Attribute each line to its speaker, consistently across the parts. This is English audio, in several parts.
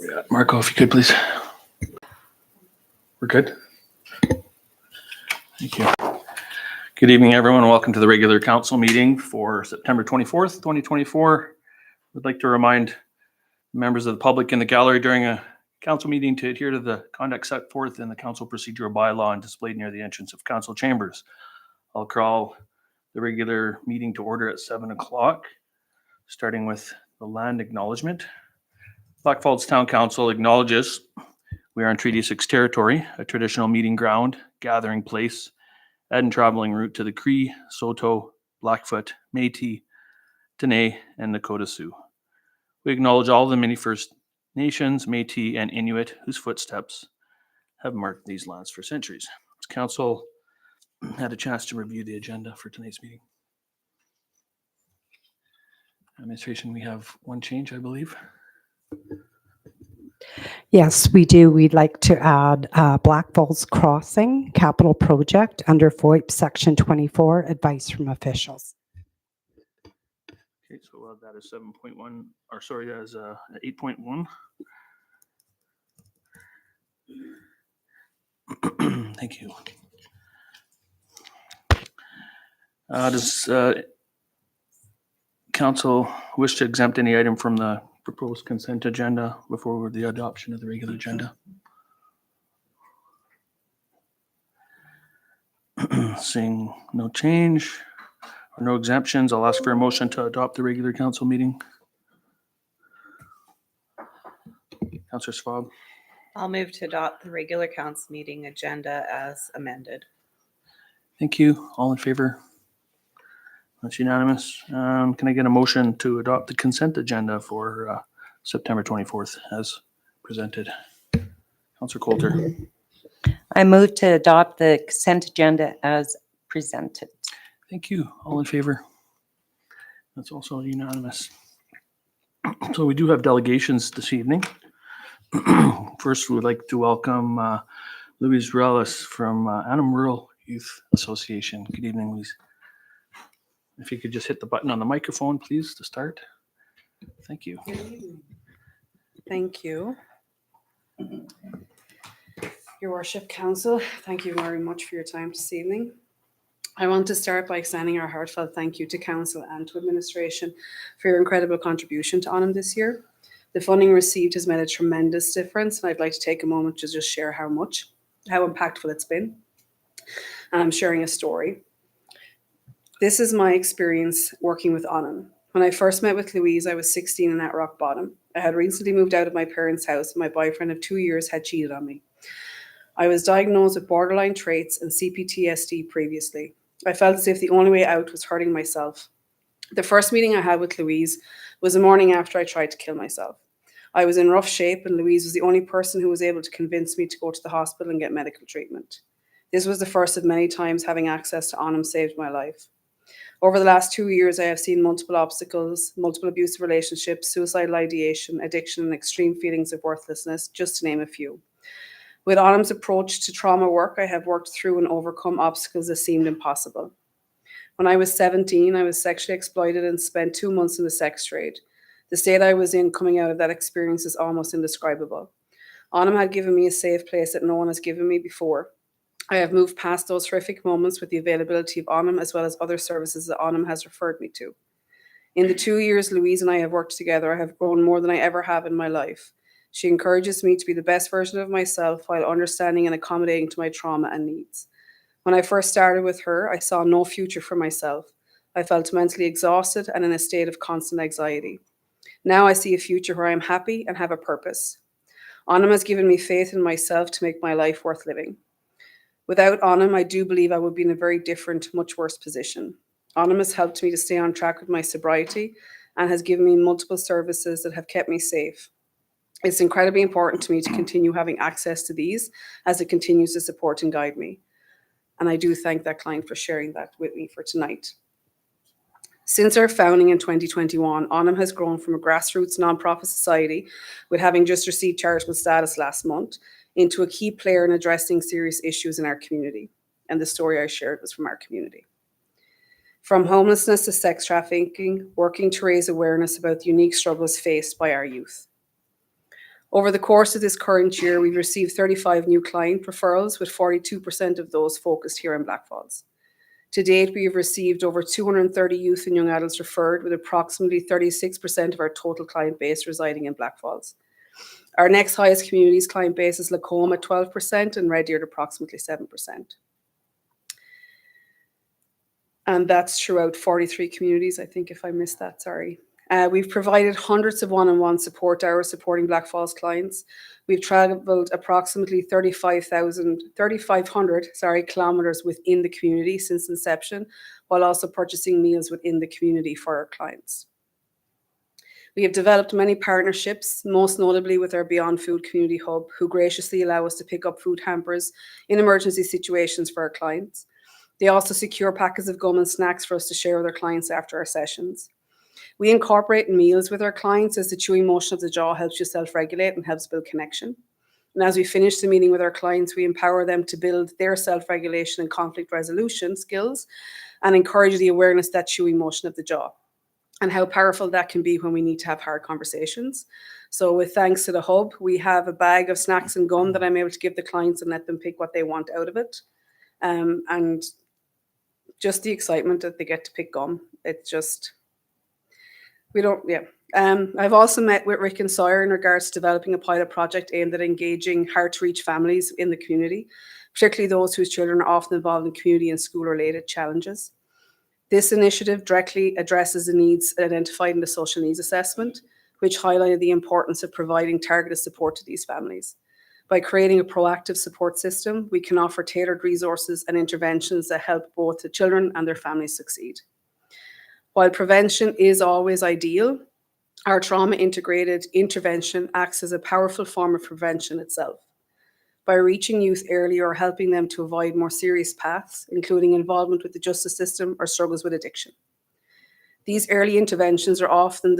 Speaker 1: we at? Marco, if you could, please. We're good? Thank you. Good evening, everyone. Welcome to the regular council meeting for September 24th, 2024. I'd like to remind members of the public in the gallery during a council meeting to adhere to the conduct set forth in the council procedural bylaw and displayed near the entrance of council chambers. I'll call the regular meeting to order at 7 o'clock, starting with the land acknowledgement. Blackfalds Town Council acknowledges we are on Treaty 6 territory, a traditional meeting ground, gathering place, and traveling route to the Cree, Saulteaux, Blackfoot, Métis, Dene, and Nakota Sioux. We acknowledge all the many First Nations, Métis, and Inuit whose footsteps have marked these lands for centuries. Council had a chance to review the agenda for tonight's meeting. Administration, we have one change, I believe.
Speaker 2: Yes, we do. We'd like to add Blackfalds Crossing capital project under FOIP section 24, advice from officials.
Speaker 1: Okay, so we'll add that as 7.1, or sorry, as 8.1. Thank you. Does council wish to exempt any item from the proposed consent agenda before the adoption of the regular agenda? Seeing no change or no exemptions, I'll ask for a motion to adopt the regular council meeting. Councillor Schwab.
Speaker 3: I'll move to adopt the regular council meeting agenda as amended.
Speaker 1: Thank you. All in favor? That's unanimous. Can I get a motion to adopt the consent agenda for September 24th as presented? Councillor Coulter.
Speaker 4: I move to adopt the consent agenda as presented.
Speaker 1: Thank you. All in favor? That's also unanimous. So we do have delegations this evening. First, we would like to welcome Louise Relis from Annam Rural Youth Association. Good evening, Louise. If you could just hit the button on the microphone, please, to start. Thank you.
Speaker 5: Thank you. Your Worship, Council, thank you very much for your time this evening. I want to start by extending our heartfelt thank you to Council and to Administration for your incredible contribution to Annam this year. The funding received has made a tremendous difference, and I'd like to take a moment to just share how impactful it's been. And I'm sharing a story. This is my experience working with Annam. When I first met with Louise, I was 16 and at rock bottom. I had recently moved out of my parents' house, and my boyfriend of 2 years had cheated on me. I was diagnosed with borderline traits and CPTSD previously. I felt as if the only way out was hurting myself. The first meeting I had with Louise was the morning after I tried to kill myself. I was in rough shape, and Louise was the only person who was able to convince me to go to the hospital and get medical treatment. This was the first of many times having access to Annam saved my life. Over the last 2 years, I have seen multiple obstacles, multiple abusive relationships, suicidal ideation, addiction, and extreme feelings of worthlessness, just to name a few. With Annam's approach to trauma work, I have worked through and overcome obstacles that seemed impossible. When I was 17, I was sexually exploited and spent 2 months in the sex trade. The state I was in coming out of that experience is almost indescribable. Annam had given me a safe place that no one has given me before. I have moved past those horrific moments with the availability of Annam as well as other services that Annam has referred me to. In the 2 years Louise and I have worked together, I have grown more than I ever have in my life. She encourages me to be the best version of myself while understanding and accommodating to my trauma and needs. When I first started with her, I saw no future for myself. I felt mentally exhausted and in a state of constant anxiety. Now I see a future where I am happy and have a purpose. Annam has given me faith in myself to make my life worth living. Without Annam, I do believe I would be in a very different, much worse position. Annam has helped me to stay on track with my sobriety and has given me multiple services that have kept me safe. It's incredibly important to me to continue having access to these as it continues to support and guide me. And I do thank that client for sharing that with me for tonight. Since our founding in 2021, Annam has grown from a grassroots nonprofit society with having just received charitable status last month into a key player in addressing serious issues in our community. And the story I shared was from our community. From homelessness to sex trafficking, working to raise awareness about the unique struggles faced by our youth. Over the course of this current year, we've received 35 new client referrals, with 42% of those focused here in Blackfalds. To date, we have received over 230 youth and young adults referred, with approximately 36% of our total client base residing in Blackfalds. Our next highest communities client base is Lacombe at 12% and Red Deer at approximately 7%. And that's throughout 43 communities. I think if I missed that, sorry. We've provided hundreds of one-on-one support hours supporting Blackfalds clients. We've traveled approximately 3,500 kilometers within the community since inception, while also purchasing meals within the community for our clients. We have developed many partnerships, most notably with our Beyond Food Community Hub, who graciously allow us to pick up food hampers in emergency situations for our clients. They also secure packets of gum and snacks for us to share with our clients after our sessions. We incorporate meals with our clients, as the chewing motion of the jaw helps you self-regulate and helps build connection. And as we finish the meeting with our clients, we empower them to build their self-regulation and conflict resolution skills and encourage the awareness that chewing motion of the jaw and how powerful that can be when we need to have hard conversations. So with thanks to the hub, we have a bag of snacks and gum that I'm able to give the clients and let them pick what they want out of it. And just the excitement that they get to pick gum. It's just, I've also met with Rick and Sawyer in regards to developing a pilot project aimed at engaging hard-to-reach families in the community, particularly those whose children are often involved in community and school-related challenges. This initiative directly addresses the needs identified in the social needs assessment, which highlighted the importance of providing targeted support to these families. By creating a proactive support system, we can offer tailored resources and interventions that help both the children and their families succeed. While prevention is always ideal, our trauma-integrated intervention acts as a powerful form of prevention itself. By reaching youth earlier or helping them to avoid more serious paths, including involvement with the justice system or struggles with addiction. These early interventions are often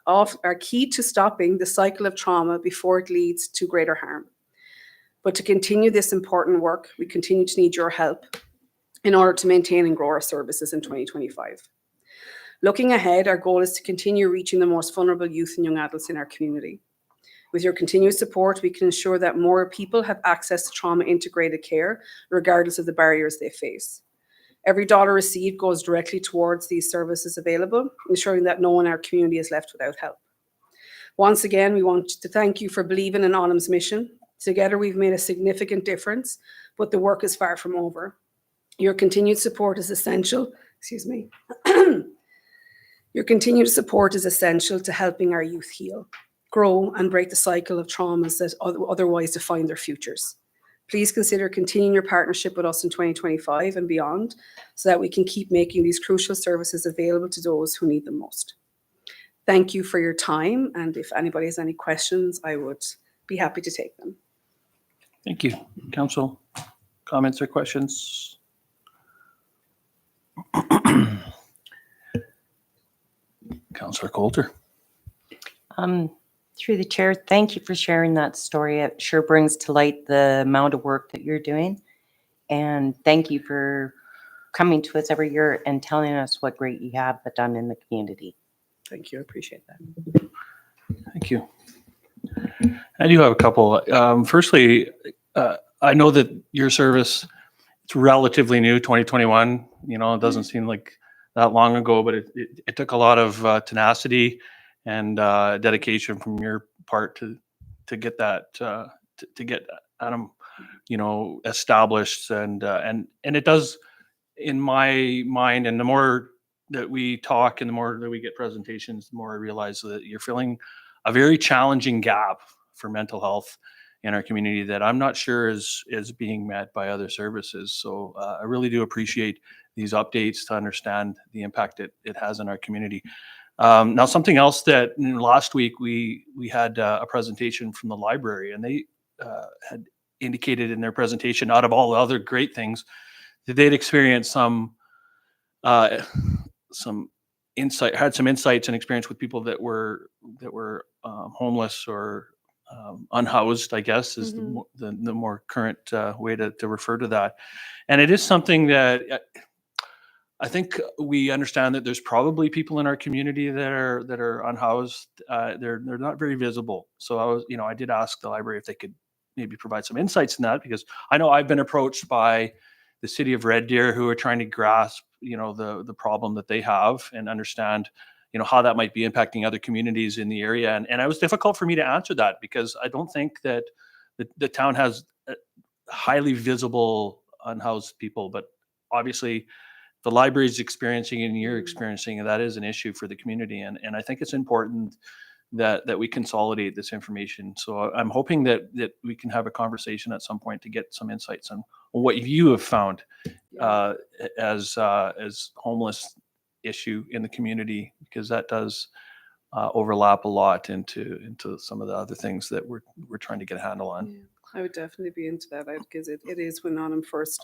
Speaker 5: are key to stopping the cycle of trauma before it leads to greater harm. But to continue this important work, we continue to need your help in order to maintain and grow our services in 2025. Looking ahead, our goal is to continue reaching the most vulnerable youth and young adults in our community. With your continued support, we can ensure that more people have access to trauma-integrated care, regardless of the barriers they face. Every dollar received goes directly towards these services available, ensuring that no one in our community is left without help. Once again, we want to thank you for believing in Onum's mission. Together, we've made a significant difference, but the work is far from over. Your continued support is essential. Your continued support is essential to helping our youth heal, grow, and break the cycle of traumas that otherwise define their futures. Please consider continuing your partnership with us in 2025 and beyond, so that we can keep making these crucial services available to those who need them most. Thank you for your time, and if anybody has any questions, I would be happy to take them.
Speaker 1: Thank you. Council, comments or questions? Councillor Coulter.
Speaker 4: Through the chair, thank you for sharing that story. It sure brings to light the amount of work that you're doing. And thank you for coming to us every year and telling us what great you have done in the community.
Speaker 5: Thank you. I appreciate that.
Speaker 1: Thank you. I do have a couple. Firstly, I know that your service, it's relatively new, 2021. You know, it doesn't seem like that long ago, but it took a lot of tenacity and dedication from your part to get that to get Adam, you know, established, and it does, in my mind, and the more that we talk and the more that we get presentations, the more I realize that you're filling a very challenging gap for mental health in our community that I'm not sure is being met by other services. So I really do appreciate these updates to understand the impact it has in our community. Now, something else that last week we had a presentation from the library, and they had indicated in their presentation, out of all the other great things, that they'd experienced some insight, had some insights and experience with people that were homeless or unhoused, I guess, is the more current way to refer to that. And it is something that I think we understand that there's probably people in our community that are unhoused. They're not very visible. So I did ask the library if they could maybe provide some insights in that, because I know I've been approached by the city of Red Deer, who are trying to grasp, the problem that they have and understand, how that might be impacting other communities in the area. And it was difficult for me to answer that, because I don't think that the town has highly visible unhoused people, but obviously the library is experiencing and you're experiencing, and that is an issue for the community. And I think it's important that we consolidate this information. So I'm hoping that we can have a conversation at some point to get some insights on what you have found as homeless issue in the community, because that does overlap a lot into some of the other things that we're trying to get a handle on.
Speaker 5: Yeah, I would definitely be into that, because it is when on first,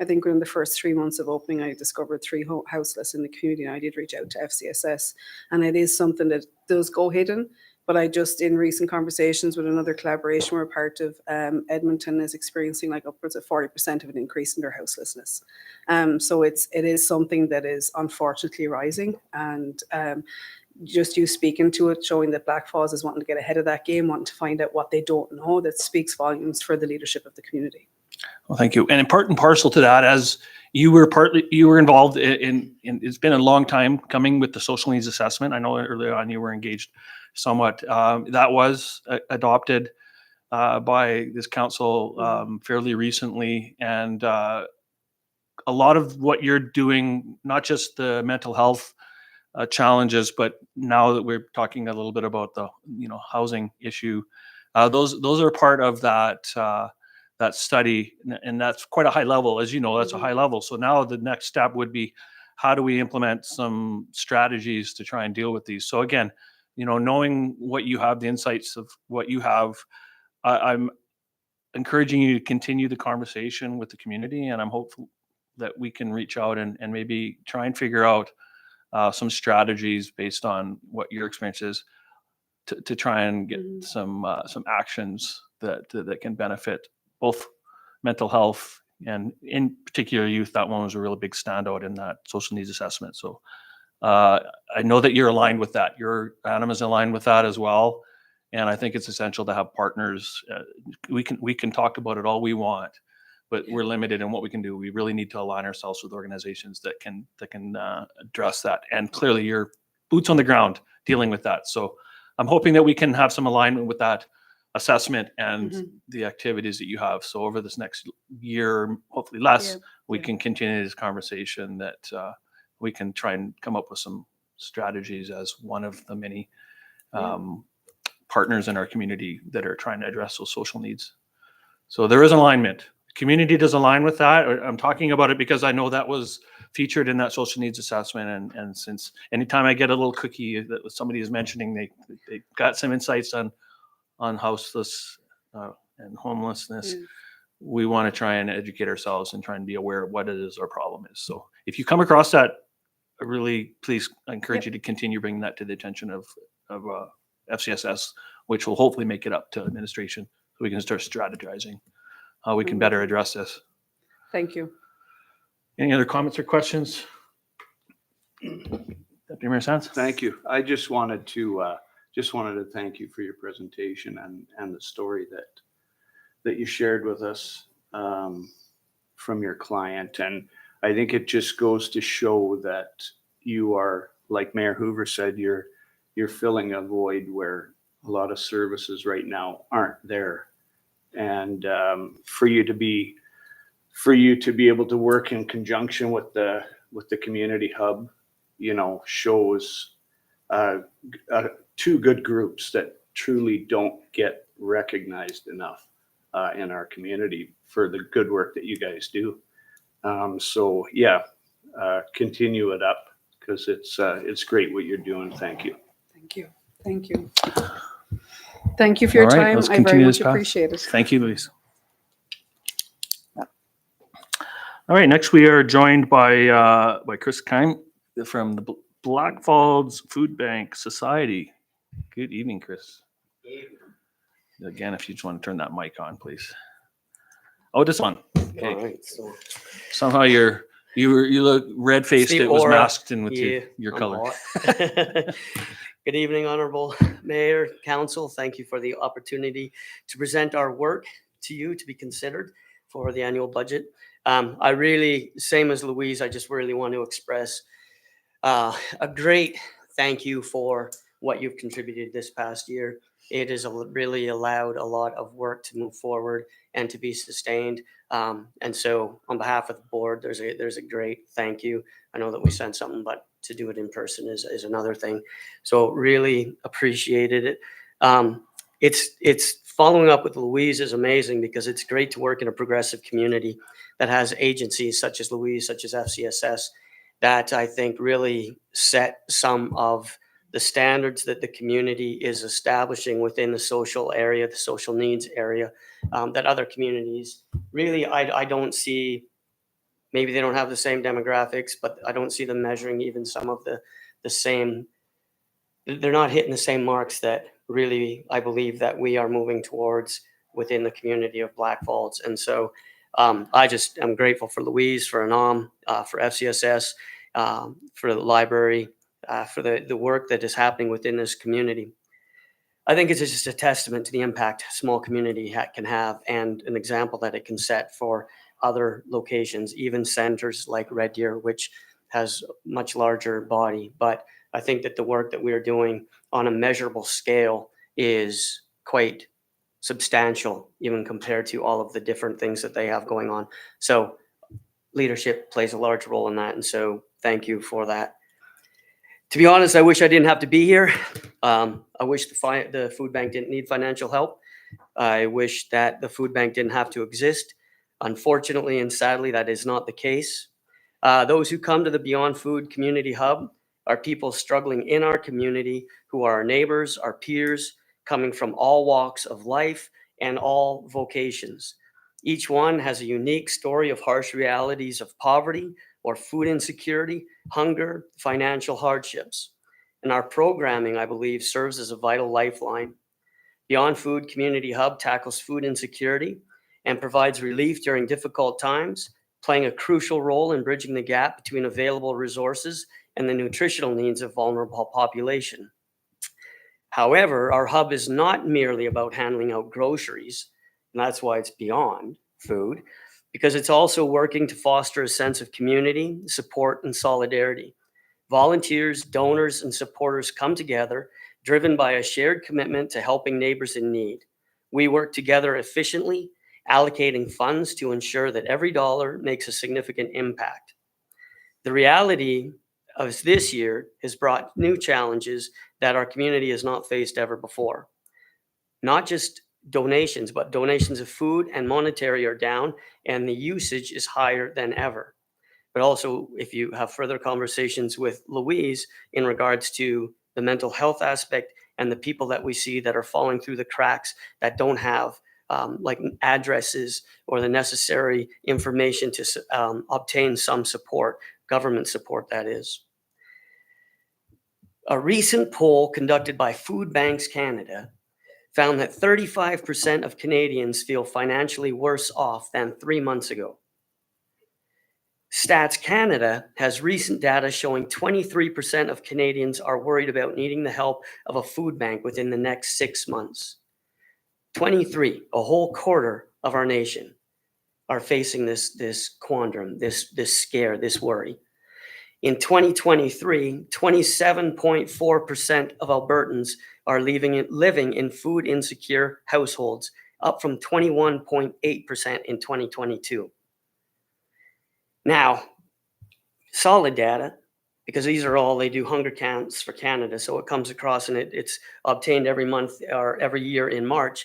Speaker 5: I think in the first 3 months of opening, I discovered 3 houseless in the community, and I did reach out to FCSS, and it is something that does go hidden. But I just, in recent conversations with another collaboration we're part of, Edmonton is experiencing like upwards of 40% of an increase in their houselessness. So it is something that is unfortunately rising, and just you speaking to it, showing that Blackfalds is wanting to get ahead of that game, wanting to find out what they don't know, that speaks volumes for the leadership of the community.
Speaker 1: Well, thank you. And in part and parcel to that, as you were involved in it's been a long time coming with the social needs assessment. I know earlier on you were engaged somewhat. That was adopted by this council fairly recently. And a lot of what you're doing, not just the mental health challenges, but now that we're talking a little bit about the housing issue, those are part of that study, and that's quite a high level. As you know, that's a high level. So now the next step would be, how do we implement some strategies to try and deal with these? So again, knowing what you have, the insights of what you have, I'm encouraging you to continue the conversation with the community, and I'm hopeful that we can reach out and maybe try and figure out some strategies based on what your experience is to try and get some actions that can benefit both mental health and in particular youth. That one was a really big standout in that social needs assessment. So I know that you're aligned with that. Your Adam is aligned with that as well. And I think it's essential to have partners. We can talk about it all we want, but we're limited in what we can do. We really need to align ourselves with organizations that can address that. And clearly you're boots on the ground dealing with that. So I'm hoping that we can have some alignment with that assessment and the activities that you have. So over this next year, hopefully less, we can continue this conversation, that we can try and come up with some strategies as one of the many partners in our community that are trying to address those social needs. So there is alignment. Community does align with that. I'm talking about it because I know that was featured in that social needs assessment. And since anytime I get a little cookie that somebody is mentioning, they got some insights on houseless and homelessness, we want to try and educate ourselves and try and be aware of what it is our problem is. So if you come across that, please encourage you to continue bringing that to the attention of FCSS, which will hopefully make it up to administration so we can start strategizing how we can better address this.
Speaker 5: Thank you.
Speaker 1: Any other comments or questions? Deputy Mayor Sands?
Speaker 6: Thank you. I just wanted to thank you for your presentation and the story that you shared with us from your client. And I think it just goes to show that you are, like Mayor Hoover said, you're filling a void where a lot of services right now aren't there. And for you to be able to work in conjunction with the community hub, shows two good groups that truly don't get recognized enough in our community for the good work that you guys do. So yeah, continue it up, because it's great what you're doing. Thank you.
Speaker 5: Thank you. Thank you. Thank you for your time. I very much appreciate it.
Speaker 1: Thank you, Louise. All right, next we are joined by Chris Keim from the Blackfalds Food Bank Society. Good evening, Chris. Again, if you just want to turn that mic on, please. Oh, this one. Okay.
Speaker 7: All right. So
Speaker 1: Somehow your You look red-faced.
Speaker 7: Steve
Speaker 1: It was
Speaker 7: Ora.
Speaker 1: masked in with
Speaker 7: Yeah,
Speaker 1: your
Speaker 7: I'm
Speaker 1: color.
Speaker 7: hot. Good evening, Honorable Mayor, Council. Thank you for the opportunity to present our work to you to be considered for the annual budget. I really, same as Louise, I just really want to express a great thank you for what you've contributed this past year. It has really allowed a lot of work to move forward and to be sustained. And so on behalf of the board, there's a great thank you. I know that we sent something, but to do it in person is another thing. So really appreciated it. It's following up with Louise is amazing because it's great to work in a progressive community that has agencies such as Louise, such as FCSS, that I think really set some of the standards that the community is establishing within the social area, the social needs area, that other communities really, I don't see, maybe they don't have the same demographics, but I don't see them measuring even some of the same, they're not hitting the same marks that really I believe that we are moving towards within the community of Blackfalds. And so I just am grateful for Louise, for Anam, for FCSS, for the library, for the work that is happening within this community. I think it's just a testament to the impact a small community can have and an example that it can set for other locations, even centers like Red Deer, which has much larger body. But I think that the work that we are doing on a measurable scale is quite substantial, even compared to all of the different things that they have going on. So leadership plays a large role in that. And so thank you for that. To be honest, I wish I didn't have to be here. I wish the food bank didn't need financial help. I wish that the food bank didn't have to exist. Unfortunately and sadly, that is not the case. Those who come to the Beyond Food Community Hub are people struggling in our community who are our neighbors, our peers, coming from all walks of life and all vocations. Each one has a unique story of harsh realities of poverty or food insecurity, hunger, financial hardships. And our programming, I believe, serves as a vital lifeline. Beyond Food Community Hub tackles food insecurity and provides relief during difficult times, playing a crucial role in bridging the gap between available resources and the nutritional needs of vulnerable population. However, our hub is not merely about handing out groceries, and that's why it's Beyond Food, because it's also working to foster a sense of community, support, and solidarity. Volunteers, donors, and supporters come together, driven by a shared commitment to helping neighbors in need. We work together efficiently, allocating funds to ensure that every dollar makes a significant impact. The reality of this year has brought new challenges that our community has not faced ever before. Not just donations, but donations of food and monetary are down, and the usage is higher than ever. But also, if you have further conversations with Louise in regards to the mental health aspect and the people that we see that are falling through the cracks that don't have like addresses or the necessary information to obtain some support, government support that is. A recent poll conducted by Food Banks Canada found that 35% of Canadians feel financially worse off than 3 months ago. Stats Canada has recent data showing 23% of Canadians are worried about needing the help of a food bank within the next 6 months. 23, a whole quarter of our nation, are facing this quandrum, this scare, this worry. In 2023, 27.4% of Albertans are living in food insecure households, up from 21.8% in 2022. Now, solid data, because these are all, they do hunger counts for Canada, so it comes across and it's obtained every month or every year in March.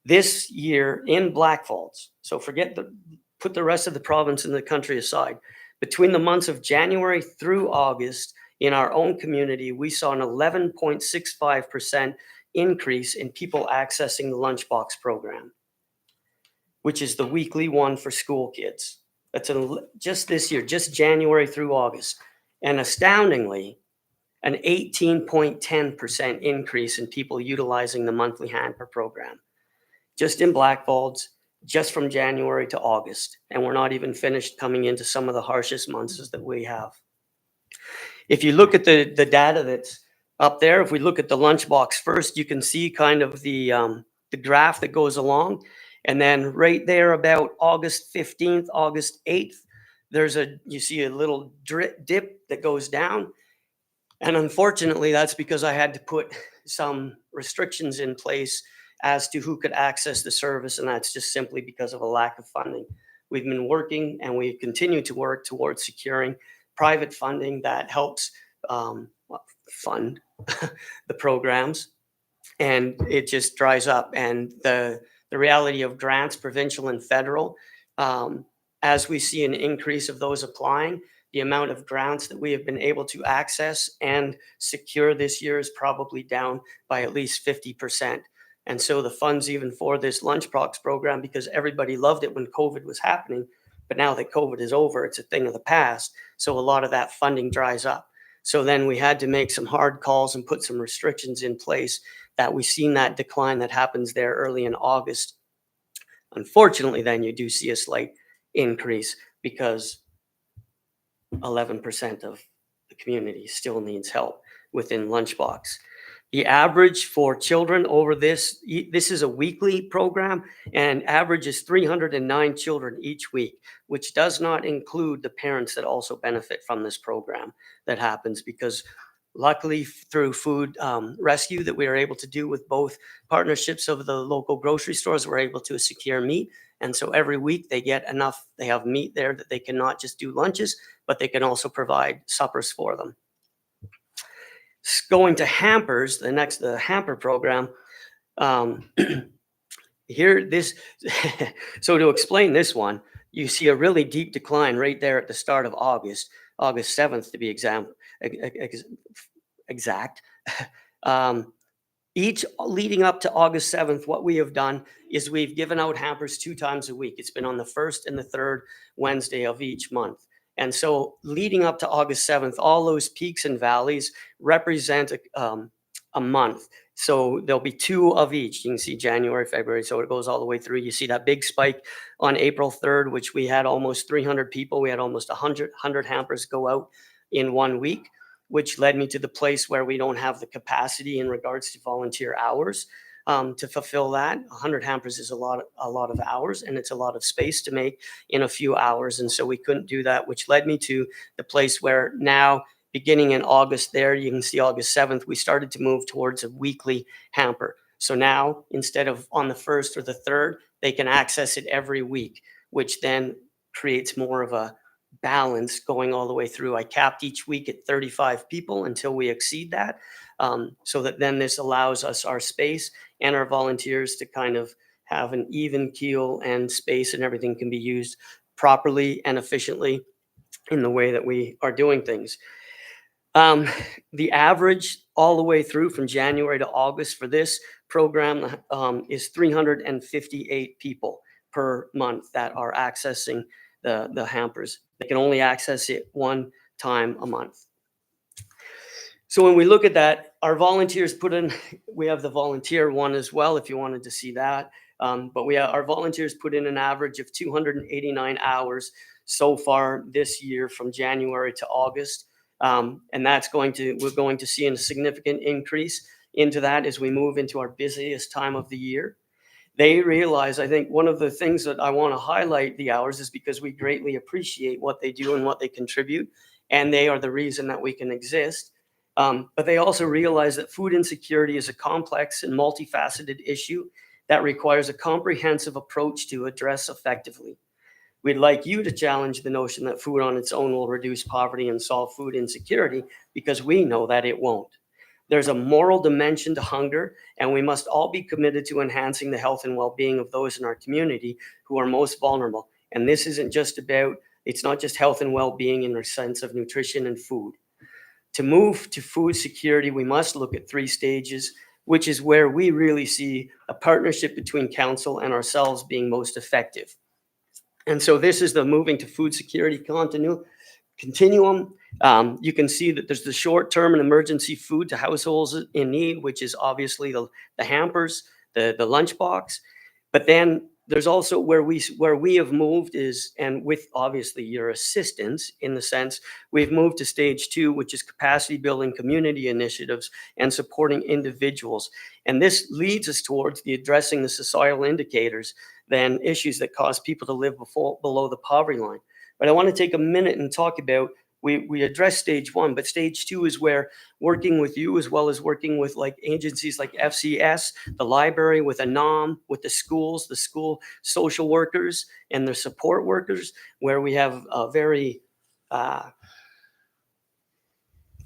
Speaker 7: This year in Blackfalds, so put the rest of the province and the country aside, between the months of January through August, in our own community, we saw an 11.65% increase in people accessing the lunchbox program, which is the weekly one for school kids. That's just this year, just January through August. And astoundingly, an 18.10% increase in people utilizing the monthly hamper program. Just in Blackfalds, just from January to August. And we're not even finished coming into some of the harshest months that we have. If you look at the data that's up there, if we look at the lunchbox first, you can see kind of the graph that goes along. And then right there about August 15th, August 8th, you see a little dip that goes down. And unfortunately, that's because I had to put some restrictions in place as to who could access the service. And that's just simply because of a lack of funding. We've been working and we continue to work towards securing private funding that helps fund the programs. And it just dries up. And the reality of grants, provincial and federal, as we see an increase of those applying, the amount of grants that we have been able to access and secure this year is probably down by at least 50%. And so the funds even for this lunchbox program, because everybody loved it when COVID was happening, but now that COVID is over, it's a thing of the past. So a lot of that funding dries up. So then we had to make some hard calls and put some restrictions in place that we've seen that decline that happens there early in August. Unfortunately, then you do see a slight increase because 11% of the community still needs help within lunchbox. The average for children over this is a weekly program, and average is 309 children each week, which does not include the parents that also benefit from this program that happens, because luckily through food rescue that we are able to do with both partnerships of the local grocery stores, we're able to secure meat. And so every week they get enough, they have meat there that they can not just do lunches, but they can also provide suppers for them. Going to hampers, the hamper program, here this, so to explain this one, you see a really deep decline right there at the start of August 7th to be exact. Each leading up to August 7th, what we have done is we've given out hampers 2 times a week. It's been on the first and the third Wednesday of each month. And so leading up to August 7th, all those peaks and valleys represent a month. So there'll be 2 of each. You can see January, February, so it goes all the way through. You see that big spike on April 3rd, which we had almost 300 people. We had almost 100 hampers go out in 1 week, which led me to the place where we don't have the capacity in regards to volunteer hours to fulfill that. 100 hampers is a lot of hours, and it's a lot of space to make in a few hours. And so we couldn't do that, which led me to the place where now, beginning in August there, you can see August 7th, we started to move towards a weekly hamper. So now, instead of on the 1st or the 3rd, they can access it every week, which then creates more of a balance going all the way through. I capped each week at 35 people until we exceed that, so that then this allows us our space and our volunteers to kind of have an even keel, and space and everything can be used properly and efficiently in the way that we are doing things. The average all the way through from January to August for this program is 358 people per month that are accessing the hampers. They can only access it 1 time a month. So when we look at that, our volunteers put in, we have the volunteer one as well, if you wanted to see that. But our volunteers put in an average of 289 hours so far this year from January to August. And we're going to see a significant increase into that as we move into our busiest time of the year. They realize, I think one of the things that I want to highlight the hours is because we greatly appreciate what they do and what they contribute, and they are the reason that we can exist. But they also realize that food insecurity is a complex and multifaceted issue that requires a comprehensive approach to address effectively. We'd like you to challenge the notion that food on its own will reduce poverty and solve food insecurity, because we know that it won't. There's a moral dimension to hunger, and we must all be committed to enhancing the health and well-being of those in our community who are most vulnerable. And this isn't just it's not just health and well-being in the sense of nutrition and food. To move to food security, we must look at 3 stages, which is where we really see a partnership between council and ourselves being most effective. And so this is the moving to food security continuum. You can see that there's the short-term and emergency food to households in need, which is obviously the hampers, the lunchbox. But then There's also where we have moved is, and with obviously your assistance in the sense, we've moved to stage 2, which is capacity building community initiatives and supporting individuals. And this leads us towards the addressing the societal indicators than issues that cause people to live below the poverty line. But I want to take a minute and talk about, we address stage 1, but stage 2 is where working with you as well as working with like agencies like FCS, the library, with ANOM, with the schools, the school social workers and the support workers, where we have a very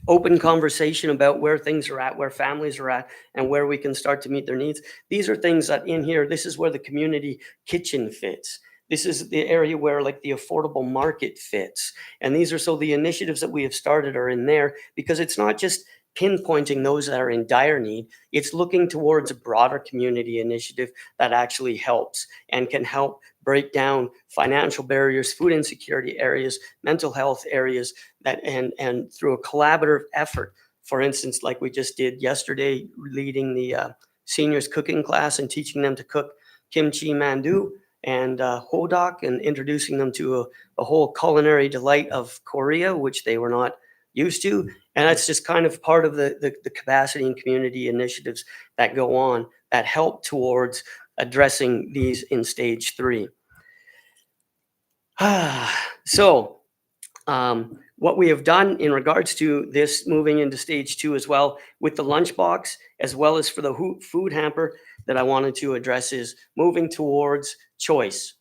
Speaker 7: open conversation about where things are at, where families are at, and where we can start to meet their needs. These are things that in here, this is where the community kitchen fits. This is the area where like the affordable market fits. And these are, so the initiatives that we have started are in there, because it's not just pinpointing those that are in dire need. It's looking towards a broader community initiative that actually helps and can help break down financial barriers, food insecurity areas, mental health areas, that and through a collaborative effort. For instance, like we just did yesterday, leading the seniors cooking class and teaching them to cook kimchi mandu and hodok, and introducing them to a whole culinary delight of Korea, which they were not used to. And that's just kind of part of the capacity and community initiatives that go on that help towards addressing these in stage 3. So what we have done in regards to this moving into stage 2 as well, with the lunchbox, as well as for the food hamper, that I wanted to address is moving towards choice.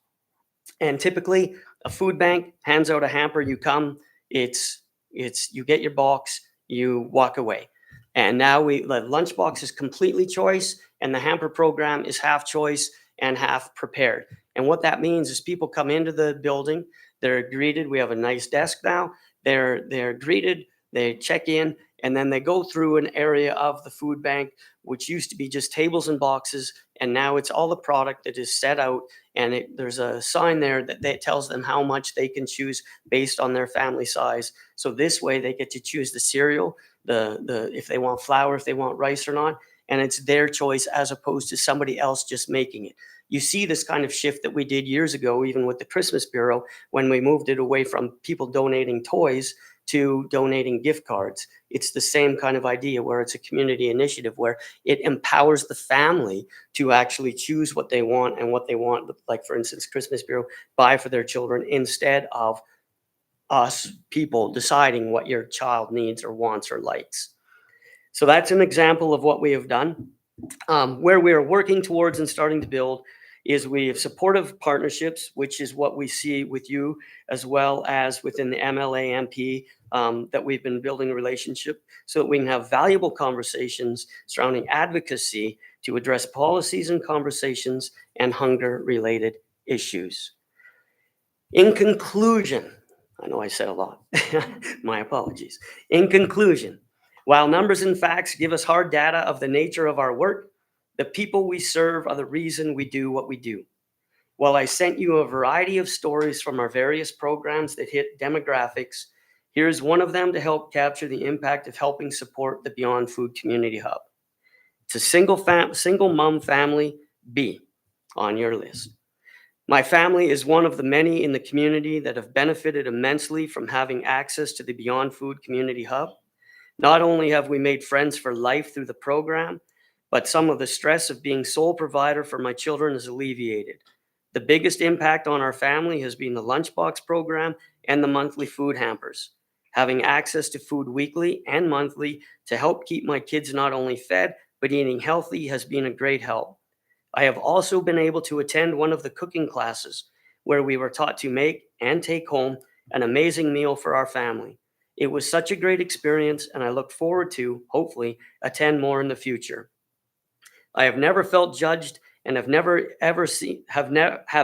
Speaker 7: And typically a food bank hands out a hamper, you come, it's you get your box, you walk away. And now the lunchbox is completely choice, and the hamper program is half choice and half prepared. And what that means is people come into the building, they're greeted. We have a nice desk now. They're greeted, they check in, and then they go through an area of the food bank, which used to be just tables and boxes, and now it's all the product that is set out, and there's a sign there that tells them how much they can choose based on their family size. So this way they get to choose the cereal, if they want flour, if they want rice or not, and it's their choice as opposed to somebody else just making it. You see this kind of shift that we did years ago, even with the Christmas Bureau, when we moved it away from people donating toys to donating gift cards. It's the same kind of idea, where it's a community initiative where it empowers the family to actually choose what they want and what they want. Like, for instance, Christmas Bureau, buy for their children, instead of us people deciding what your child needs or wants or likes. So that's an example of what we have done. Where we are working towards and starting to build is we have supportive partnerships, which is what we see with you, as well as within the MLA-MP, that we've been building a relationship so that we can have valuable conversations surrounding advocacy to address policies and conversations and hunger-related issues. In conclusion, I know I said a lot, my apologies. In conclusion, while numbers and facts give us hard data of the nature of our work, the people we serve are the reason we do what we do. While I sent you a variety of stories from our various programs that hit demographics, here's one of them to help capture the impact of helping support the Beyond Food Community Hub. It's a single mom family B on your list. My family is one of the many in the community that have benefited immensely from having access to the Beyond Food Community Hub. Not only have we made friends for life through the program, but some of the stress of being sole provider for my children is alleviated. The biggest impact on our family has been the lunchbox program and the monthly food hampers. Having access to food weekly and monthly to help keep my kids not only fed, but eating healthy has been a great help. I have also been able to attend one of the cooking classes where we were taught to make and take home an amazing meal for our family. It was such a great experience, and I look forward to, hopefully, attend more in the future. I have never felt judged and have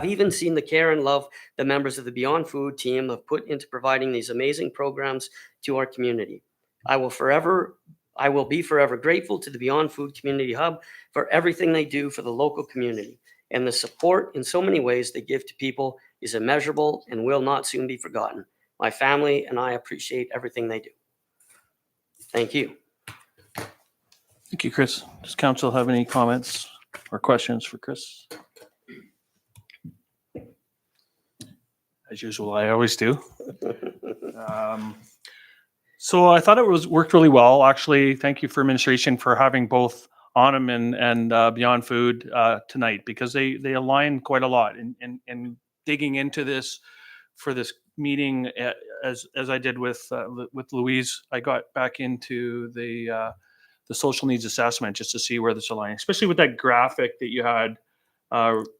Speaker 7: even seen the care and love the members of the Beyond Food team have put into providing these amazing programs to our community. I will be forever grateful to the Beyond Food Community Hub for everything they do for the local community, and the support in so many ways they give to people is immeasurable and will not soon be forgotten. My family and I appreciate everything they do. Thank you.
Speaker 1: Thank you, Chris. Does council have any comments or questions for Chris? as usual. I always do. So I thought it worked really well. Actually, thank you for administration for having both Onum and Beyond Food tonight, because they align quite a lot in digging into this for this meeting. As I did with Louise, I got back into the social needs assessment just to see where this aligns, especially with that graphic that you had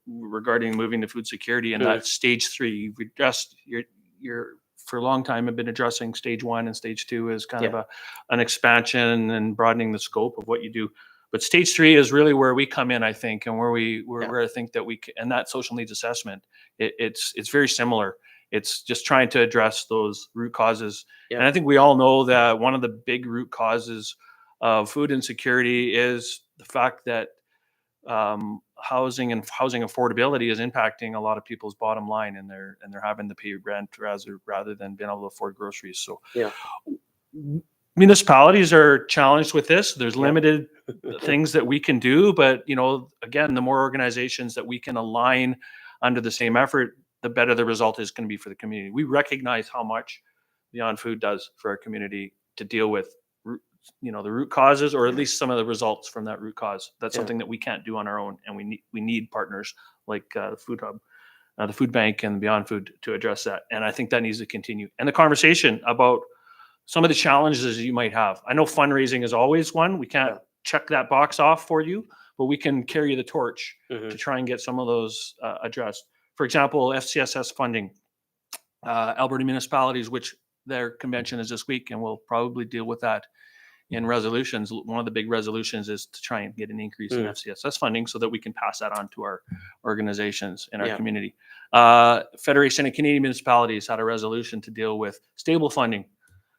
Speaker 1: regarding moving to food security and that stage 3. You've addressed your for a long time have been addressing stage 1 and stage 2 as kind of an expansion and broadening the scope of what you do. But stage 3 is really where we come in, I think, and where I think that and that social needs assessment, it's very similar. It's just trying to address those root causes. And I think we all know that one of the big root causes of food insecurity is the fact that housing affordability is impacting a lot of people's bottom line, and they're having to pay rent rather than being able to afford groceries. So municipalities are challenged with this. There's limited things that we can do, but again, the more organizations that we can align under the same effort, the better the result is going to be for the community. We recognize how much Beyond Food does for our community to deal with the root causes, or at least some of the results from that root cause. That's something that we can't do on our own, and we need partners like the Food Hub, the Food Bank, and Beyond Food to address that. And I think that needs to continue. And the conversation about some of the challenges you might have. I know fundraising is always one. We can't check that box off for you, but we can carry the torch to try and get some of those addressed. For example, FCSS funding, Alberta municipalities, which their convention is this week, and we'll probably deal with that in resolutions. One of the big resolutions is to try and get an increase in FCSS funding so that we can pass that on to our organizations in our community. Federation of Canadian Municipalities had a resolution to deal with stable funding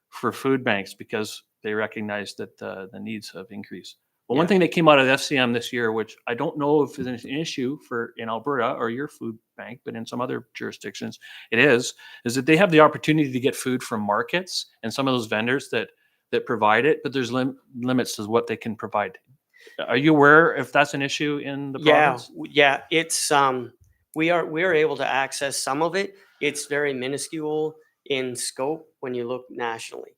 Speaker 1: for food banks because they recognize that the needs have increased. Well, one thing that came out of FCM this year, which I don't know if is an issue in Alberta or your food bank, but in some other jurisdictions it is that they have the opportunity to get food from markets and some of those vendors that provide it, but there's limits to what they can provide. Are you aware if that's an issue in the province?
Speaker 7: Yeah, it's we are able to access some of it. It's very minuscule in scope when you look nationally,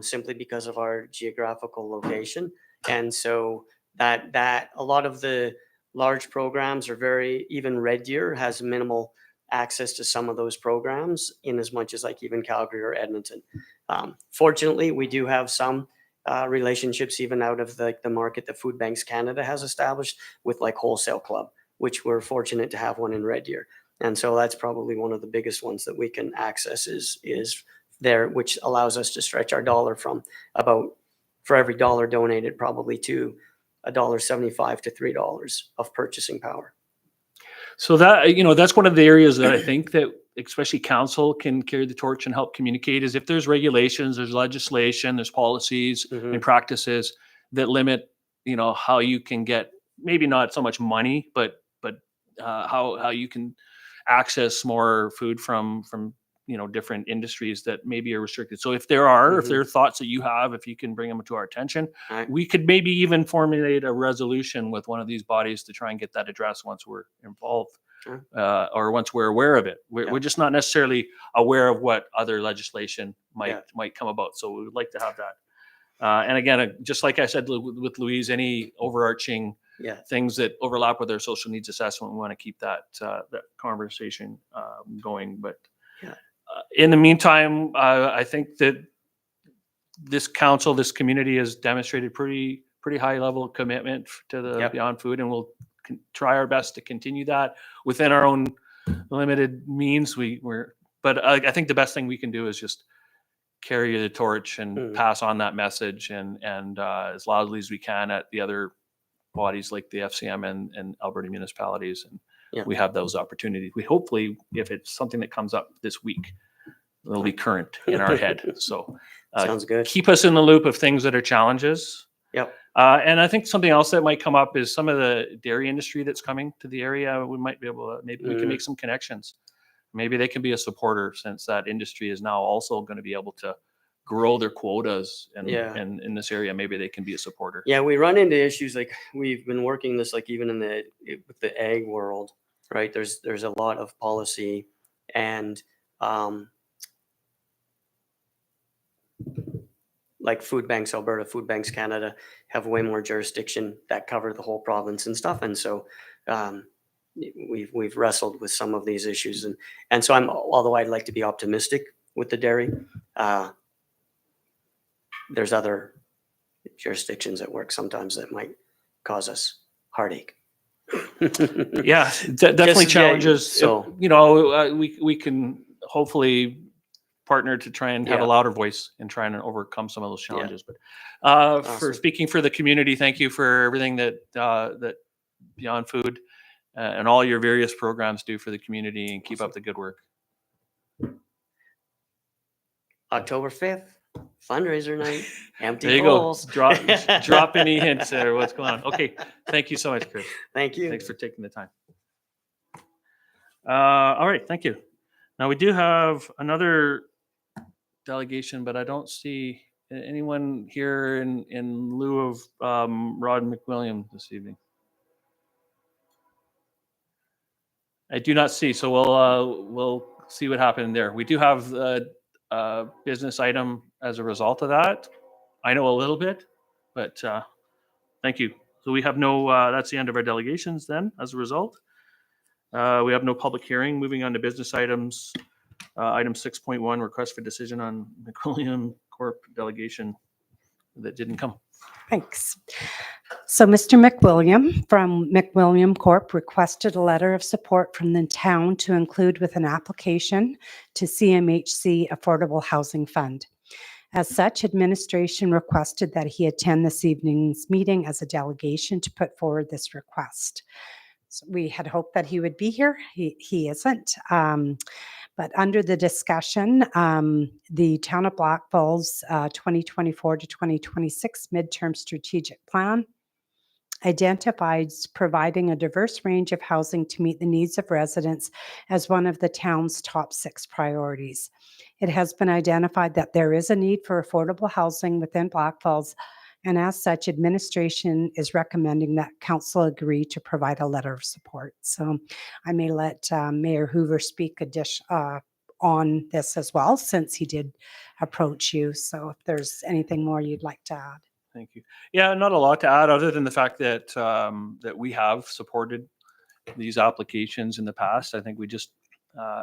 Speaker 7: simply because of our geographical location. And so that a lot of the large programs are even Red Deer has minimal access to some of those programs, in as much as like even Calgary or Edmonton. Fortunately, we do have some relationships even out of the market that Food Banks Canada has established with like Wholesale Club, which we're fortunate to have one in Red Deer. And so that's probably one of the biggest ones that we can access is there, which allows us to stretch our dollar from about, for every dollar donated, probably to $1.75 to $3 of purchasing power.
Speaker 1: So that, that's one of the areas that I think that especially council can carry the torch and help communicate, is if there's regulations, there's legislation, there's policies and practices that limit, how you can get, maybe not so much money, but how you can access more food from different industries that maybe are restricted. So if there are thoughts that you have, if you can bring them to our attention, we could maybe even formulate a resolution with one of these bodies to try and get that addressed once we're involved, or once we're aware of it. We're just not necessarily aware of what other legislation might come about. So we would like to have that. And again, just like I said with Louise, any overarching things that overlap with our social needs assessment, we want to keep that conversation going. But in the meantime, I think that this council, this community has demonstrated pretty high level of commitment to the Beyond Food, and we'll try our best to continue that within our own limited means. But I think the best thing we can do is just carry the torch and pass on that message, and as loudly as we can at the other bodies like the FCM and Alberta municipalities. And we have those opportunities. We hopefully, if it's something that comes up this week, it'll be current in our head. So
Speaker 7: sounds good.
Speaker 1: Keep us in the loop of things that are challenges.
Speaker 7: Yep.
Speaker 1: And I think something else that might come up is some of the dairy industry that's coming to the area. We might be able to, maybe we can make some connections. Maybe they can be a supporter, since that industry is now also going to be able to grow their quotas and in this area. Maybe they can be a supporter.
Speaker 7: Yeah, we run into issues like we've been working this, like even with the ag world, right? There's a lot of policy and like Food Banks Alberta, Food Banks Canada have way more jurisdiction that cover the whole province and stuff. And so we've wrestled with some of these issues. And so although I'd like to be optimistic with the dairy, there's other jurisdictions at work sometimes that might cause us heartache.
Speaker 1: Yeah, definitely
Speaker 7: Just, yeah,
Speaker 1: challenges.
Speaker 7: so-
Speaker 1: We can hopefully partner to try and have a
Speaker 7: Yeah.
Speaker 1: louder voice and try and overcome some of those challenges. But for
Speaker 7: Awesome.
Speaker 1: speaking for the community, thank you for everything that Beyond Food and all your various programs do for the community, and keep up the good work.
Speaker 7: October 5th, fundraiser night, empty
Speaker 1: There you
Speaker 7: bowls.
Speaker 1: go. Drop any hints there. What's going on? Okay. Thank you so much, Chris.
Speaker 7: Thank you.
Speaker 1: Thanks for taking the time. All right. Thank you. Now we do have another delegation, but I don't see anyone here in lieu of Rod McWilliam this evening. I do not see, so we'll see what happened there. We do have a business item as a result of that. I know a little bit, but thank you. So we have no, that's the end of our delegations then as a result. We have no public hearing. Moving on to business items. Item 6.1, request for decision on McWilliam Corp delegation that didn't come.
Speaker 2: Thanks. So Mr. McWilliam from McWilliam Corp requested a letter of support from the town to include with an application to CMHC Affordable Housing Fund. As such, administration requested that he attend this evening's meeting as a delegation to put forward this request. So we had hoped that he would be here. He isn't. But under the discussion, the Town of Blackfalds 2024 to 2026 midterm strategic plan identifies providing a diverse range of housing to meet the needs of residents as one of the town's top 6 priorities. It has been identified that there is a need for affordable housing within Blackfalds, and as such, administration is recommending that council agree to provide a letter of support. So I may let Mayor Hoover speak on this as well, since he did approach you. So if there's anything more you'd like to add.
Speaker 1: Thank you. Yeah, not a lot to add other than the fact that that we have supported these applications in the past. I think we just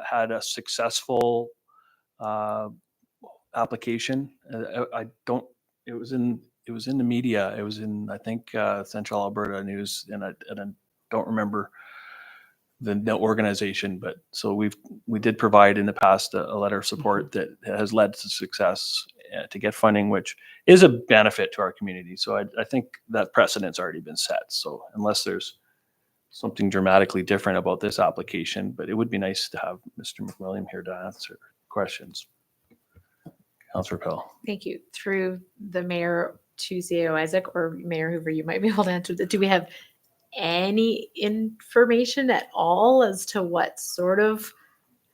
Speaker 1: had a successful application. It was in the media. It was in, I think, Central Alberta News, and I don't remember the organization, but so we did provide in the past a letter of support that has led to success to get funding, which is a benefit to our community. So I think that precedent's already been set. So unless there's something dramatically different about this application, but it would be nice to have Mr. McWilliam here to answer questions. Councillor Pell.
Speaker 8: Thank you. Through the mayor to CEO Isaac or Mayor Hoover, you might be able to answer that. Do we have any information at all as to what sort of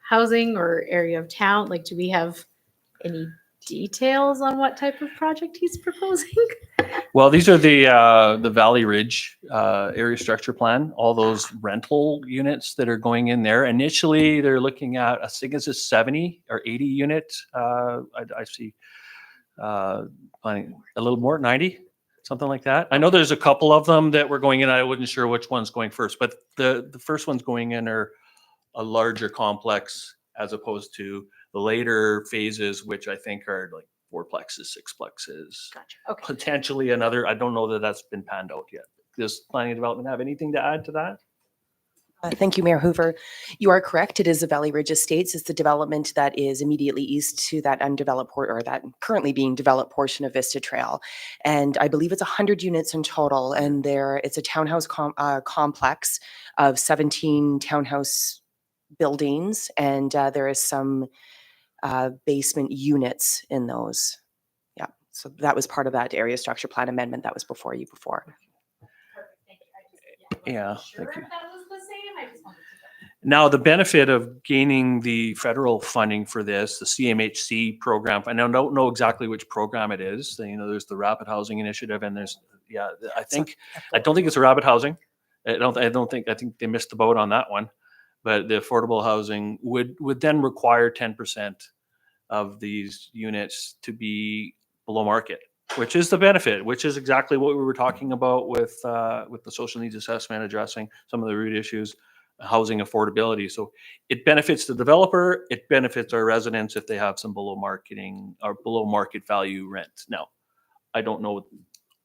Speaker 8: housing or area of town? Like, do we have any details on what type of project he's proposing?
Speaker 1: Well, these are the Valley Ridge area structure plan, all those rental units that are going in there. Initially, they're looking at, I think it's a 70 or 80 unit. I see planning a little more, 90, something like that. I know there's a couple of them that were going in. I wasn't sure which one's going first, but the first ones going in are a larger complex as opposed to the later phases, which I think are like 4plexes, 6plexes.
Speaker 8: Gotcha. Okay.
Speaker 1: Potentially another. I don't know that that's been panned out yet. Does planning and development have anything to add to that?
Speaker 9: Thank you, Mayor Hoover. You are correct. It is the Valley Ridge Estates. It's the development that is immediately east to that undeveloped or that currently being developed portion of Vista Trail. And I believe it's 100 units in total. And it's a townhouse complex of 17 townhouse buildings. And there is some basement units in those. Yeah. So that was part of that area structure plan amendment that was before you before.
Speaker 8: Perfect. Thank you.
Speaker 1: Yeah,
Speaker 8: Sure,
Speaker 1: thank you.
Speaker 8: that was the same. I just wanted to.
Speaker 1: Now, the benefit of gaining the federal funding for this, the CMHC program, I don't know exactly which program it is. There's the Rapid Housing Initiative, and there's, I don't think it's a Rapid Housing. I think they missed the boat on that one. but the affordable housing would then require 10% of these units to be below market, which is the benefit, which is exactly what we were talking about with the social needs assessment, addressing some of the root issues, housing affordability. So it benefits the developer, it benefits our residents if they have some below marketing or below market value rent. Now, I don't know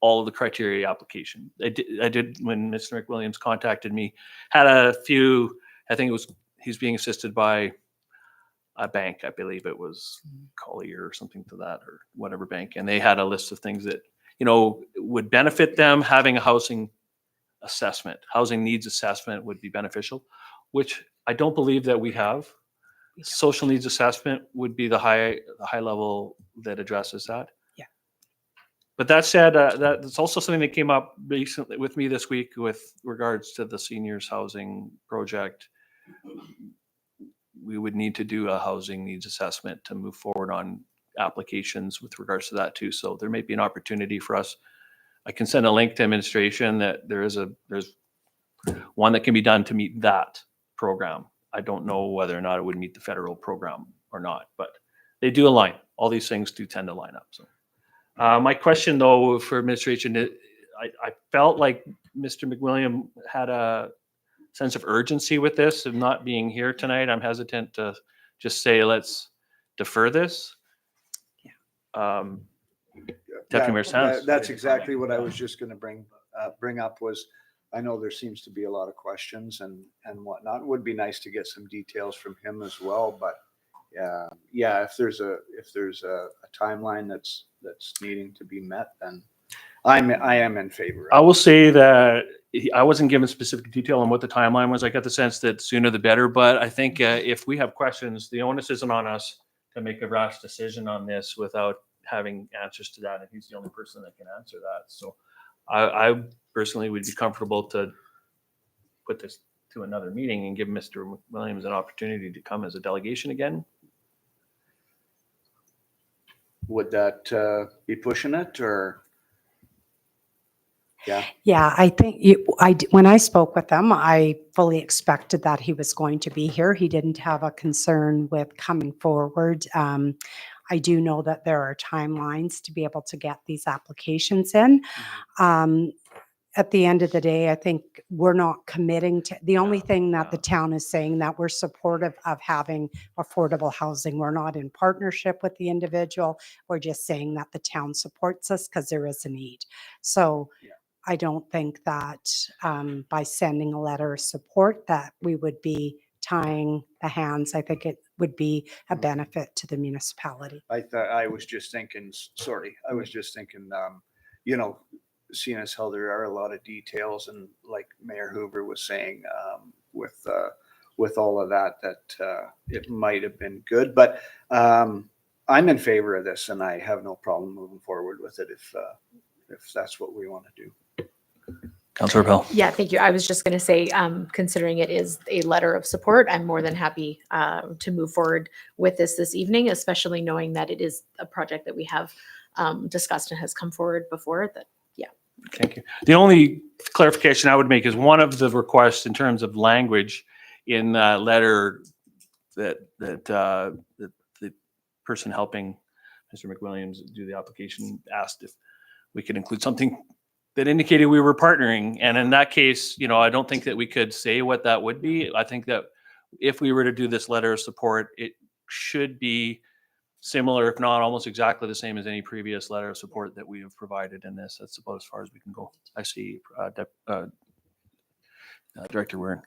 Speaker 1: all of the criteria application. I did when Mr. McWilliams contacted me, had a few, I think it was, he's being assisted by a bank, I believe it was Collier or something to that, or whatever bank. And they had a list of things that, would benefit them. Having a housing needs assessment would be beneficial, which I don't believe that we have. Social needs assessment would be the high level that addresses that.
Speaker 2: Yeah.
Speaker 1: But that said, that's also something that came up recently with me this week with regards to the seniors housing project. We would need to do a housing needs assessment to move forward on applications with regards to that too. So there may be an opportunity for us. I can send a link to administration that there's one that can be done to meet that program. I don't know whether or not it would meet the federal program or not, but they do align. All these things do tend to line up. So my question though for administration, I felt like Mr. McWilliam had a sense of urgency with this of not being here tonight. I'm hesitant to just say, let's defer this. Deputy Mayor Sands.
Speaker 10: That's exactly what I was just going to bring up was, I know there seems to be a lot of questions and whatnot. It would be nice to get some details from him as well, but yeah, if there's a timeline that's needing to be met, then I am in favor of it.
Speaker 1: I will say that I wasn't given specific detail on what the timeline was. I got the sense that sooner the better, but I think if we have questions, the onus isn't on us to make a rash decision on this without having answers to that. And he's the only person that can answer that. So I personally would be comfortable to put this to another meeting and give Mr. Williams an opportunity to come as a delegation again.
Speaker 10: Would that be pushing it, or? Yeah.
Speaker 2: Yeah, I think when I spoke with him, I fully expected that he was going to be here. He didn't have a concern with coming forward. I do know that there are timelines to be able to get these applications in. At the end of the day, I think we're not committing to, the only thing that the town is saying that we're supportive of having affordable housing. We're not in partnership with the individual. We're just saying that the town supports us because there is a need. So I don't think that by sending a letter of support that we would be tying the hands. I think it would be a benefit to the municipality.
Speaker 10: I was just thinking, seeing as how there are a lot of details, and like Mayor Hoover was saying, with all of that, it might have been good, but I'm in favor of this, and I have no problem moving forward with it if that's what we want to do.
Speaker 1: Councillor Bell.
Speaker 8: Yeah, thank you. I was just going to say, considering it is a letter of support, I'm more than happy to move forward with this evening, especially knowing that it is a project that we have discussed and has come forward before.
Speaker 1: Thank you. The only clarification I would make is one of the requests in terms of language in that letter that the person helping Mr. McWilliams do the application asked if we could include something that indicated we were partnering. And in that case, I don't think that we could say what that would be. I think that if we were to do this letter of support, it should be similar, if not almost exactly the same as any previous letter of support that we have provided in this. That's about as far as we can go. I see Director Warren.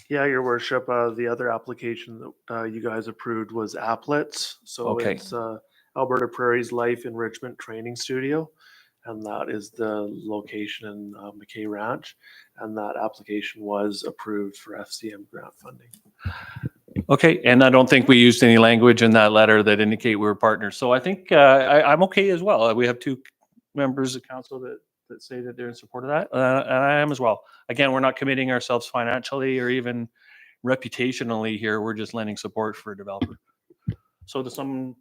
Speaker 11: Yeah, Your Worship. The other application that you guys approved was Applets. So it's Alberta Prairie's Life Enrichment Training Studio. And that is the location in McKay Ranch. And that application was approved for FCM grant funding.
Speaker 1: Okay, and I don't think we used any language in that letter that indicate we were partners. So I think I'm okay as well. We have two members of council that say that they're in support of that, and I am as well. Again, we're not committing ourselves financially or even reputationally here. We're just lending support for a developer. So does someone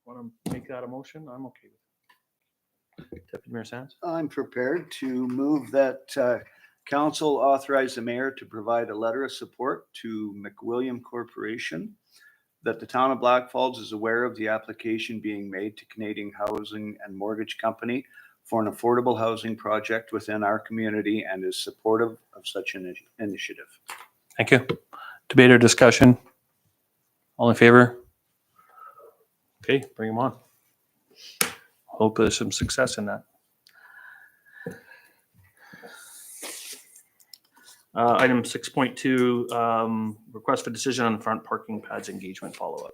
Speaker 1: want to make that a motion? I'm okay with it. Deputy Mayor Sands?
Speaker 10: I'm prepared to move that Council authorized the mayor to provide a letter of support to McWilliam Corporation that the town of Blackfalds is aware of the application being made to Canadian Housing and Mortgage Company for an affordable housing project within our community and is supportive of such an initiative.
Speaker 1: Thank you. Debate or discussion? All in favor? Okay, bring them on. Hope there's some success in that. Item 6.2, request for decision on front parking pads engagement follow-up.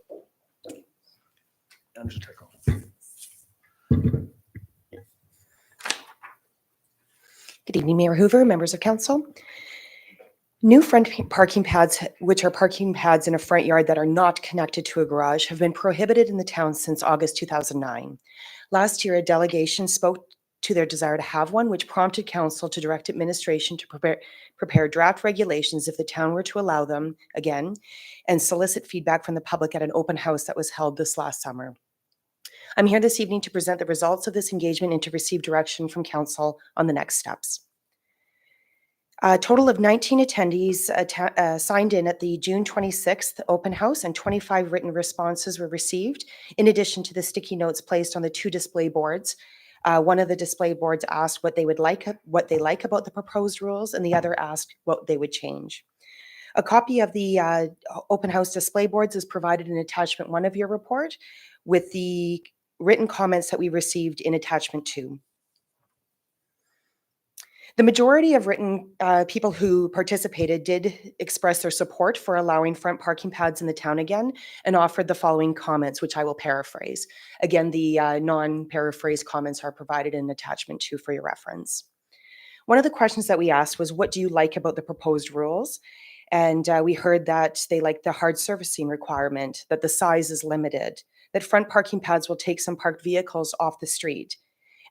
Speaker 9: Good evening, Mayor Hoover, members of council. New front parking pads, which are parking pads in a front yard that are not connected to a garage, have been prohibited in the town since August 2009. Last year, a delegation spoke to their desire to have one, which prompted council to direct administration to prepare draft regulations if the town were to allow them again, and solicit feedback from the public at an open house that was held this last summer. I'm here this evening to present the results of this engagement and to receive direction from council on the next steps. A total of 19 attendees signed in at the June 26th open house, and 25 written responses were received, in addition to the sticky notes placed on the 2 display boards. One of the display boards asked what they like about the proposed rules, and the other asked what they would change. A copy of the open house display boards is provided in attachment 1 of your report, with the written comments that we received in attachment 2. The majority of written people who participated did express their support for allowing front parking pads in the town again, and offered the following comments, which I will paraphrase. Again, the non-paraphrased comments are provided in attachment 2 for your reference. One of the questions that we asked was, what do you like about the proposed rules? And we heard that they like the hard surfacing requirement, that the size is limited, that front parking pads will take some parked vehicles off the street,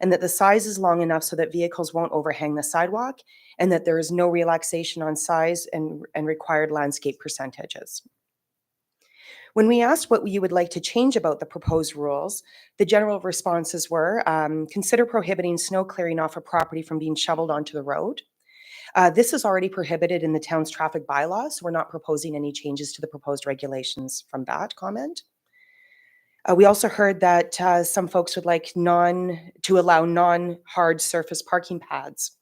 Speaker 9: and that the size is long enough so that vehicles won't overhang the sidewalk, and that there is no relaxation on size and required landscape percentages. When we asked what you would like to change about the proposed rules, the general responses were, consider prohibiting snow clearing off a property from being shoveled onto the road. This is already prohibited in the town's traffic bylaws, so we're not proposing any changes to the proposed regulations from that comment. We also heard that some folks would like to allow non-hard surface parking pads.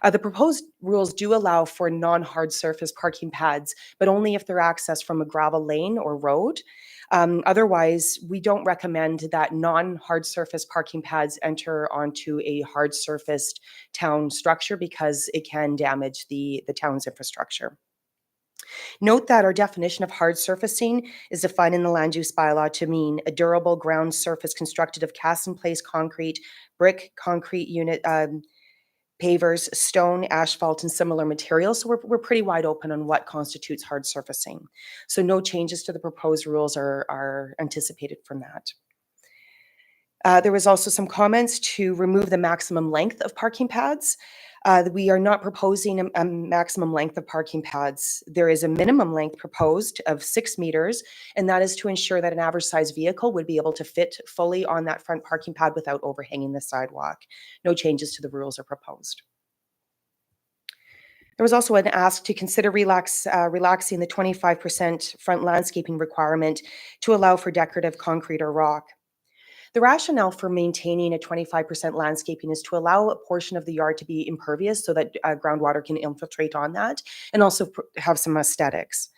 Speaker 9: The proposed rules do allow for non-hard surface parking pads, but only if they're accessed from a gravel lane or road. Otherwise, we don't recommend that non-hard surface parking pads enter onto a hard surfaced town structure because it can damage the town's infrastructure. Note that our definition of hard surfacing is defined in the land use bylaw to mean a durable ground surface constructed of cast-in-place concrete, brick, concrete unit, pavers, stone, asphalt, and similar materials. So we're pretty wide open on what constitutes hard surfacing. So no changes to the proposed rules are anticipated from that. There was also some comments to remove the maximum length of parking pads. We are not proposing a maximum length of parking pads. There is a minimum length proposed of 6 meters, and that is to ensure that an average size vehicle would be able to fit fully on that front parking pad without overhanging the sidewalk. No changes to the rules are proposed. There was also an ask to consider relaxing the 25% front landscaping requirement to allow for decorative concrete or rock. The rationale for maintaining a 25% landscaping is to allow a portion of the yard to be impervious so that groundwater can infiltrate on that, and also have some aesthetics.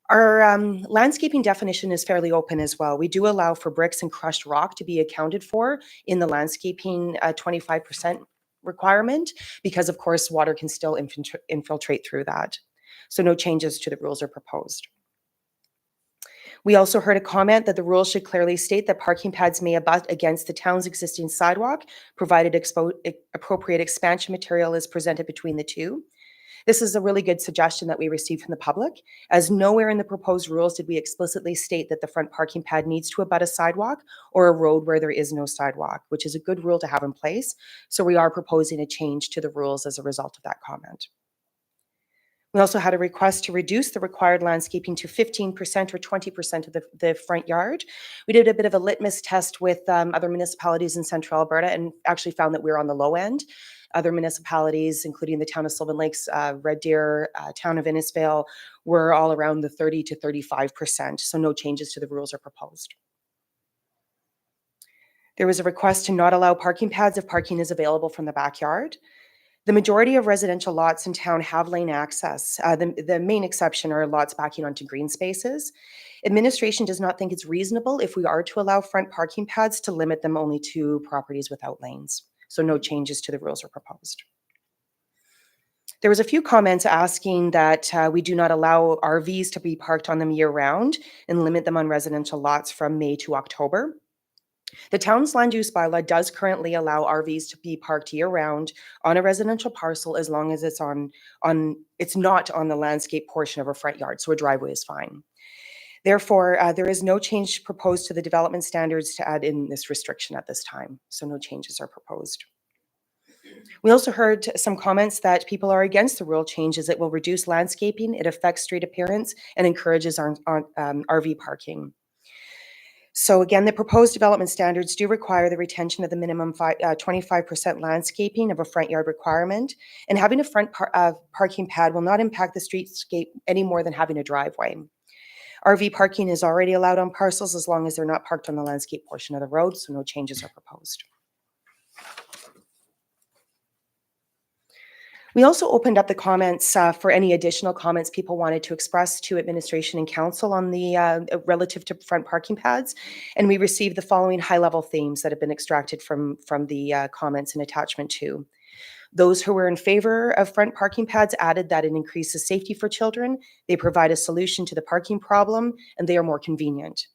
Speaker 9: Our landscaping definition is fairly open as well. We do allow for bricks and crushed rock to be accounted for in the landscaping 25% requirement, because of course water can still infiltrate through that. So no changes to the rules are proposed. We also heard a comment that the rules should clearly state that parking pads may abut against the town's existing sidewalk, provided appropriate expansion material is presented between the two. This is a really good suggestion that we received from the public, as nowhere in the proposed rules did we explicitly state that the front parking pad needs to abut a sidewalk or a road where there is no sidewalk, which is a good rule to have in place. So we are proposing a change to the rules as a result of that comment. We also had a request to reduce the required landscaping to 15% or 20% of the front yard. We did a bit of a litmus test with other municipalities in central Alberta and actually found that we're on the low end. Other municipalities, including the town of Sylvan Lakes, Red Deer, town of Innisfail, were all around the 30 to 35%. So no changes to the rules are proposed. There was a request to not allow parking pads if parking is available from the backyard. The majority of residential lots in town have lane access. The main exception are lots backing onto green spaces. Administration does not think it's reasonable if we are to allow front parking pads to limit them only to properties without lanes. So no changes to the rules are proposed. There was a few comments asking that we do not allow RVs to be parked on them year round and limit them on residential lots from May to October. The town's land use bylaw does currently allow RVs to be parked year-round on a residential parcel as long as it's it's not on the landscape portion of a front yard, so a driveway is fine. Therefore, there is no change proposed to the development standards to add in this restriction at this time, so no changes are proposed. We also heard some comments that people are against the rule changes. It will reduce landscaping, it affects street appearance, and encourages RV parking. So again, the proposed development standards do require the retention of the minimum 25% landscaping of a front yard requirement, and having a front parking pad will not impact the streetscape any more than having a driveway. RV parking is already allowed on parcels as long as they're not parked on the landscape portion of the road, so no changes are proposed. We also opened up the comments for any additional comments people wanted to express to administration and council on the relative to front parking pads. And we received the following high-level themes that have been extracted from the comments in attachment 2. Those who were in favor of front parking pads added that it increases safety for children, they provide a solution to the parking problem, and they are more convenient.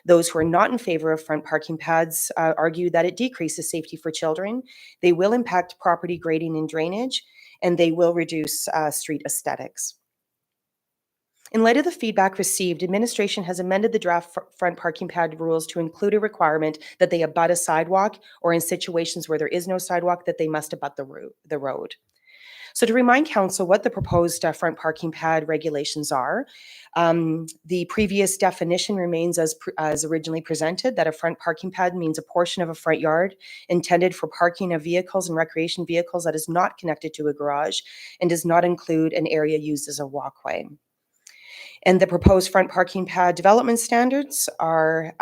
Speaker 9: Those who are not in favor of front parking pads argue that it decreases safety for children, they will impact property grading and drainage, and they will reduce street aesthetics. In light of the feedback received, administration has amended the draft front parking pad rules to include a requirement that they abut a sidewalk, or in situations where there is no sidewalk, that they must abut the road. So to remind council what the proposed front parking pad regulations are, the previous definition remains as originally presented, that a front parking pad means a portion of a front yard intended for parking of vehicles and recreation vehicles that is not connected to a garage and does not include an area used as a walkway. And the proposed front parking pad development standards are,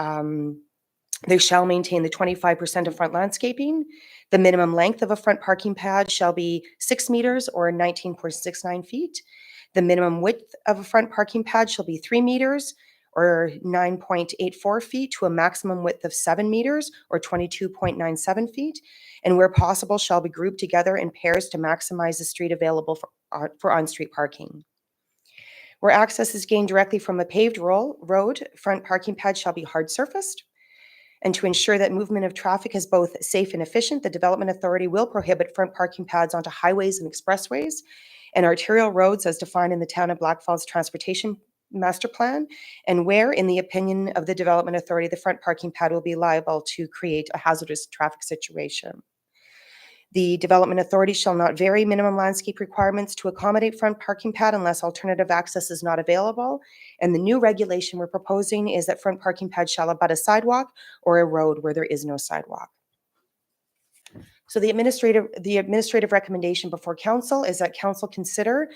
Speaker 9: they shall maintain the 25% of front landscaping. The minimum length of a front parking pad shall be 6 meters or 19.69 feet. The minimum width of a front parking pad shall be 3 meters or 9.84 feet to a maximum width of 7 meters or 22.97 feet. And where possible shall be grouped together in pairs to maximize the street available for on-street parking. Where access is gained directly from a paved road, front parking pads shall be hard surfaced. And to ensure that movement of traffic is both safe and efficient, the Development Authority will prohibit front parking pads onto highways and expressways and arterial roads as defined in the Town of Blackfalds Transportation Master Plan, and where, in the opinion of the Development Authority, the front parking pad will be liable to create a hazardous traffic situation. The Development Authority shall not vary minimum landscape requirements to accommodate front parking pad unless alternative access is not available. And the new regulation we're proposing is that front parking pad shall abut a sidewalk or a road where there is no sidewalk. So the administrative recommendation before council is that council consider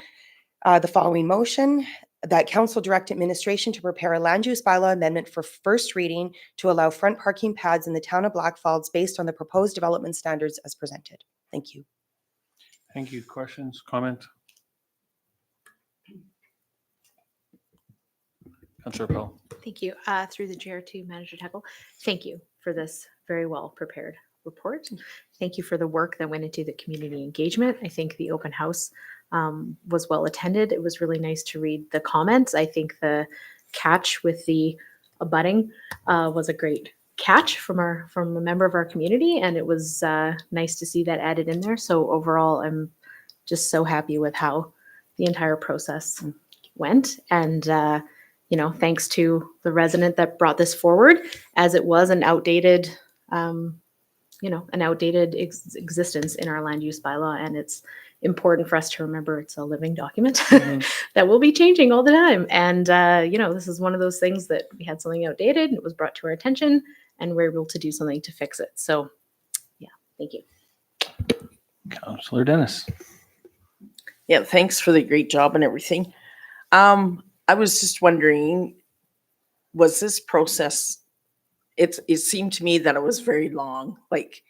Speaker 9: the following motion: that council direct administration to prepare a land use bylaw amendment for first reading to allow front parking pads in the town of Blackfalds based on the proposed development standards as presented. Thank you.
Speaker 1: Thank you. Questions, comment? Councillor Pell.
Speaker 8: Thank you. Through the chair to Manager Teckle, thank you for this very well prepared report. Thank you for the work that went into the community engagement. I think the open house was well attended. It was really nice to read the comments. I think the catch with the abutting was a great catch from a member of our community, and it was nice to see that added in there. So overall, I'm just so happy with how the entire process went. And you know, thanks to the resident that brought this forward, as it was an outdated, existence in our land use bylaw, and it's important for us to remember it's a living document that will be changing all the time. And this is one of those things that we had something outdated, and it was brought to our attention, and we're able to do something to fix it. So, yeah, thank you.
Speaker 1: Councillor Dennis.
Speaker 12: Yeah, thanks for the great job and everything. I was just wondering, was this process, it seemed to me that it was very long, like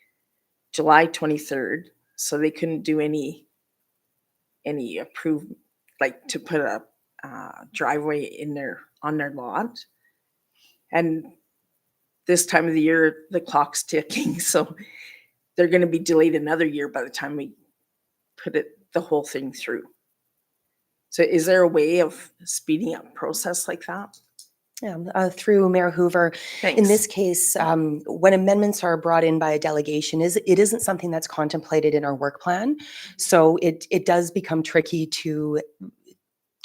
Speaker 12: July 23rd, so they couldn't do any approved, like to put a driveway in on their lot. And this time of the year, the clock's ticking, so they're going to be delayed another year by the time we put the whole thing through. So is there a way of speeding up process like that?
Speaker 9: Yeah, through Mayor Hoover.
Speaker 12: Thanks.
Speaker 9: In this case, when amendments are brought in by a delegation, it isn't something that's contemplated in our work plan. So it does become tricky to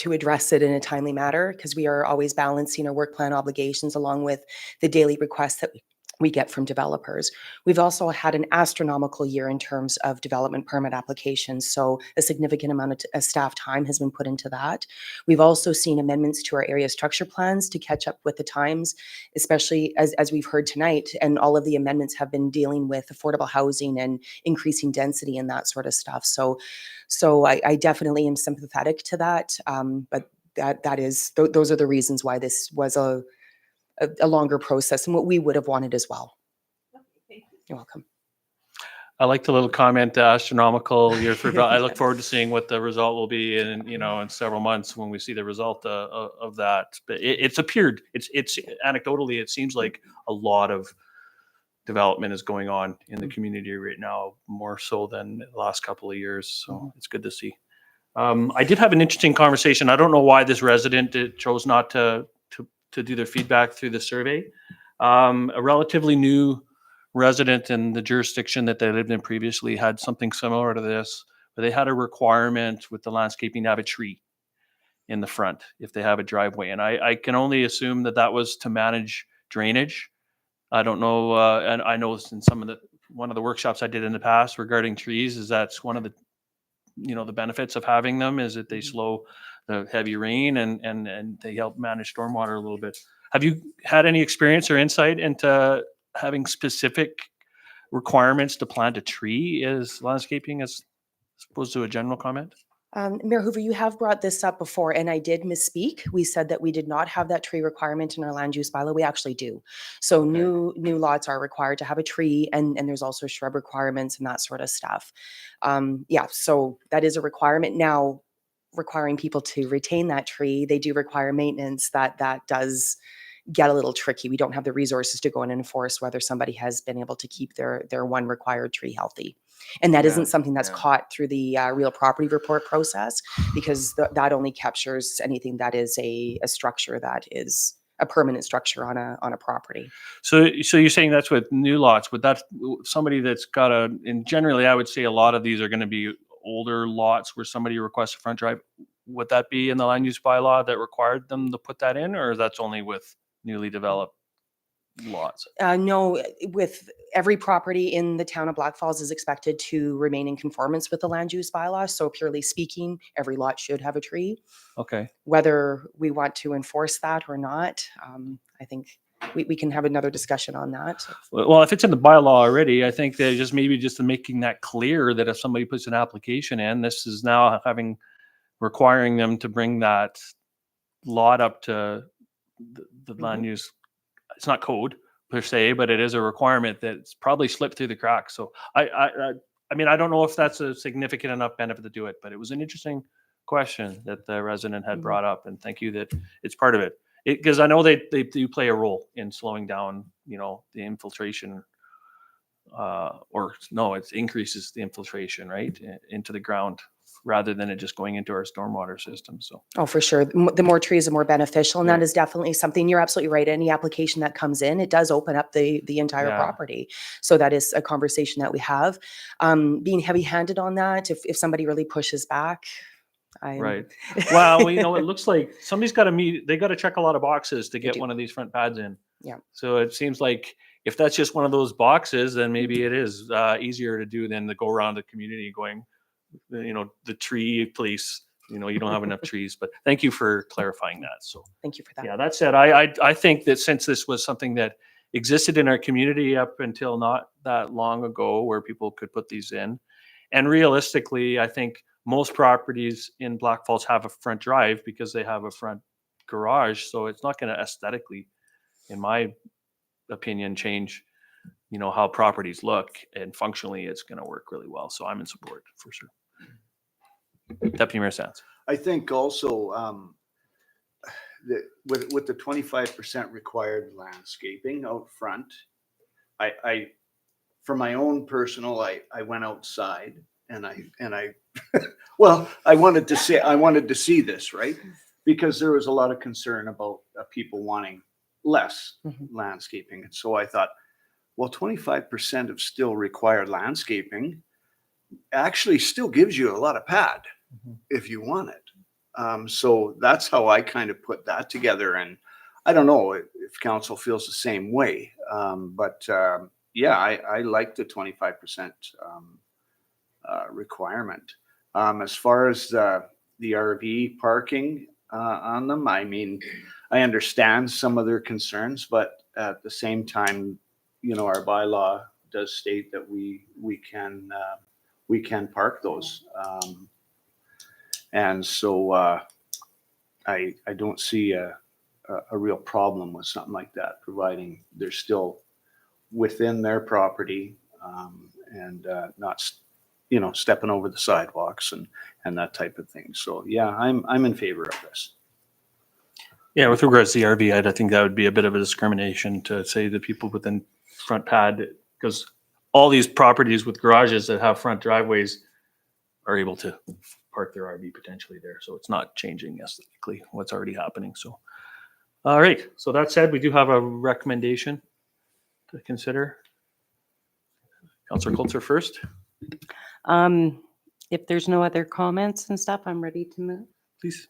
Speaker 9: address it in a timely manner because we are always balancing our work plan obligations along with the daily requests that we get from developers. We've also had an astronomical year in terms of development permit applications, so a significant amount of staff time has been put into that. We've also seen amendments to our area structure plans to catch up with the times, especially as we've heard tonight, and all of the amendments have been dealing with affordable housing and increasing density and that sort of stuff. So I definitely am sympathetic to that, but those are the reasons why this was a longer process and what we would have wanted as well. You're welcome.
Speaker 1: I like the little comment, astronomical year for, I look forward to seeing what the result will be in several months when we see the result of that. But it's appeared, it's anecdotally, it seems like a lot of development is going on in the community right now, more so than the last couple of years. So it's good to see. I did have an interesting conversation. I don't know why this resident chose not to do their feedback through the survey. A relatively new resident in the jurisdiction that they lived in previously had something similar to this, but they had a requirement with the landscaping to have a tree in the front if they have a driveway. And I can only assume that was to manage drainage. I don't know, and I know in one of the workshops I did in the past regarding trees is that's one of the the benefits of having them is that they slow the heavy rain and they help manage stormwater a little bit. Have you had any experience or insight into having specific requirements to plant a tree as landscaping as opposed to a general comment?
Speaker 9: Mayor Hoover, you have brought this up before, and I did misspeak. We said that we did not have that tree requirement in our land use bylaw. We actually do. So new lots are required to have a tree, and there's also shrub requirements and that sort of stuff. Yeah, so that is a requirement. Now, requiring people to retain that tree, they do require maintenance. That does get a little tricky. We don't have the resources to go and enforce whether somebody has been able to keep their one required tree healthy. And that isn't something that's caught through the real property report process because that only captures anything that is a structure that is a permanent structure on a property.
Speaker 1: So you're saying that's with new lots, but that's somebody that's got and generally I would say a lot of these are going to be older lots where somebody requests a front drive. Would that be in the land use bylaw that required them to put that in, or that's only with newly developed lots?
Speaker 9: No, with every property in the town of Blackfalds is expected to remain in conformance with the land use bylaw. So purely speaking, every lot should have a tree.
Speaker 1: Okay.
Speaker 9: Whether we want to enforce that or not, I think we can have another discussion on that.
Speaker 1: Well, if it's in the bylaw already, I think that just making that clear that if somebody puts an application in, this is now requiring them to bring that lot up to the land use. It's not code per se, but it is a requirement that's probably slipped through the cracks. So I mean, I don't know if that's a significant enough benefit to do it, but it was an interesting question that the resident had brought up, and thank you that it's part of it. Because I know they do play a role in slowing down, the infiltration, it increases the infiltration, right, into the ground rather than it just going into our stormwater system. So.
Speaker 9: Oh, for sure. The more trees, the more beneficial. And that is definitely something, you're absolutely right. Any application that comes in, it does open up the entire property. So that is a conversation that we have. Being heavy handed on that, if somebody really pushes back,
Speaker 1: Right. Well, it looks like somebody's got to they got to check a lot of boxes to get one of these front pads in.
Speaker 9: Yeah.
Speaker 1: So it seems like if that's just one of those boxes, then maybe it is easier to do than to go around the community going, the tree police, you don't have enough trees, but thank you for clarifying that. So
Speaker 9: thank you for that.
Speaker 1: Yeah, that said, I think that since this was something that existed in our community up until not that long ago where people could put these in, And realistically, I think most properties in Blackfalds have a front drive because they have a front garage. So it's not going to aesthetically, in my opinion, change, how properties look, and functionally it's going to work really well. So I'm in support for sure. Deputy Mayor Sands.
Speaker 10: I think also with the 25% required landscaping out front, I for my own personal, I went outside and I well, I wanted to see this, right? Because there was a lot of concern about people wanting less landscaping. And so I thought, well, 25% of still required landscaping actually still gives you a lot of pad if you want it. So that's how I kind of put that together. And I don't know if council feels the same way. But yeah, I like the 25% requirement. As far as the RV parking on them, I mean, I understand some of their concerns, but at the same time, our bylaw does state that we can park those. And so I don't see a real problem with something like that, providing they're still within their property and not, stepping over the sidewalks and that type of thing. So yeah, I'm in favor of this.
Speaker 1: Yeah, with regards to the RV, I think that would be a bit of a discrimination to say the people within front pad, because all these properties with garages that have front driveways are able to park their RV potentially there. So it's not changing aesthetically what's already happening. So, all right. So that said, we do have a recommendation to consider. Councillor Coulter first.
Speaker 4: If there's no other comments and stuff, I'm ready to move.
Speaker 1: Please.